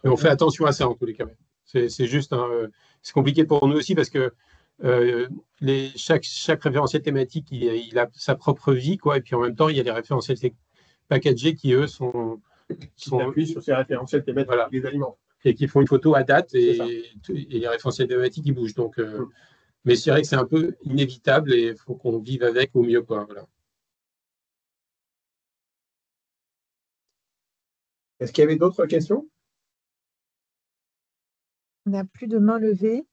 Speaker 5: on fait attention à ça en tous les cas. C'est juste, c'est compliqué pour nous aussi parce que chaque référentiel thématique, il a sa propre vie, quoi. Et puis en même temps, il y a les référentiels packagés qui, eux,
Speaker 3: appuient sur ces référentiels thématiques,
Speaker 5: voilà,
Speaker 3: des aliments.
Speaker 5: Et qui font une photo à date et les référentiels thématiques, ils bougent. Donc, mais c'est vrai que c'est un peu inévitable et il faut qu'on vive avec au mieux, quoi. Voilà.
Speaker 3: Est-ce qu'il y avait d'autres questions?
Speaker 4: On n'a plus de main levée.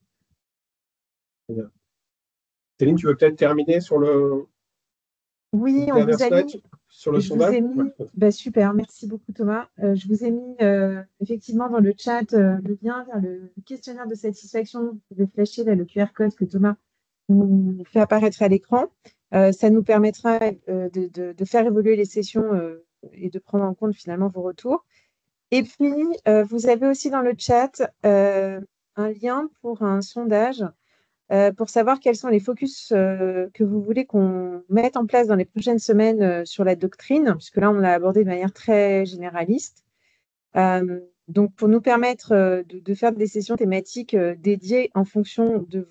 Speaker 3: Céline, tu veux peut-être terminer sur le...
Speaker 4: Oui, on vous a mis...
Speaker 3: sur le sondage.
Speaker 4: Super, merci beaucoup Thomas. Je vous ai mis effectivement dans le chat le lien vers le questionnaire de satisfaction. Vous pouvez flasher là, le QR code que Thomas nous fait apparaître à l'écran. Ça nous permettra de faire évoluer les sessions et de prendre en compte finalement vos retours. Et puis, vous avez aussi dans le chat un lien pour un sondage pour savoir quels sont les focus que vous voulez qu'on mette en place dans les prochaines semaines sur la doctrine, puisque là, on l'a abordé de manière très généraliste. Donc, pour nous permettre de faire des sessions thématiques dédiées en fonction de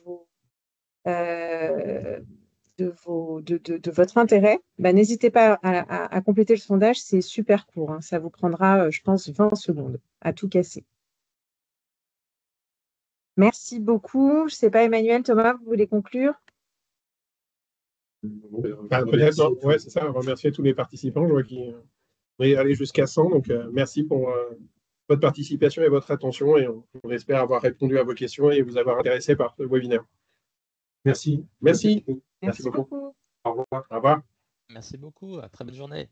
Speaker 4: votre intérêt, n'hésitez pas à compléter le sondage, c'est super court, hein. Ça vous prendra, je pense, 20 secondes à tout casser. Merci beaucoup. Je ne sais pas, Emmanuel, Thomas, vous voulez conclure?
Speaker 3: Peut-être, ouais, c'est ça, remercier tous les participants. Je vois qu'ils vont aller jusqu'à 100, donc merci pour votre participation et votre attention, et on espère avoir répondu à vos questions et vous avoir intéressé par ce webinaire. Merci. Merci beaucoup.
Speaker 4: Merci beaucoup.
Speaker 3: Au revoir. Au revoir.
Speaker 8: Merci beaucoup. À très bonne journée.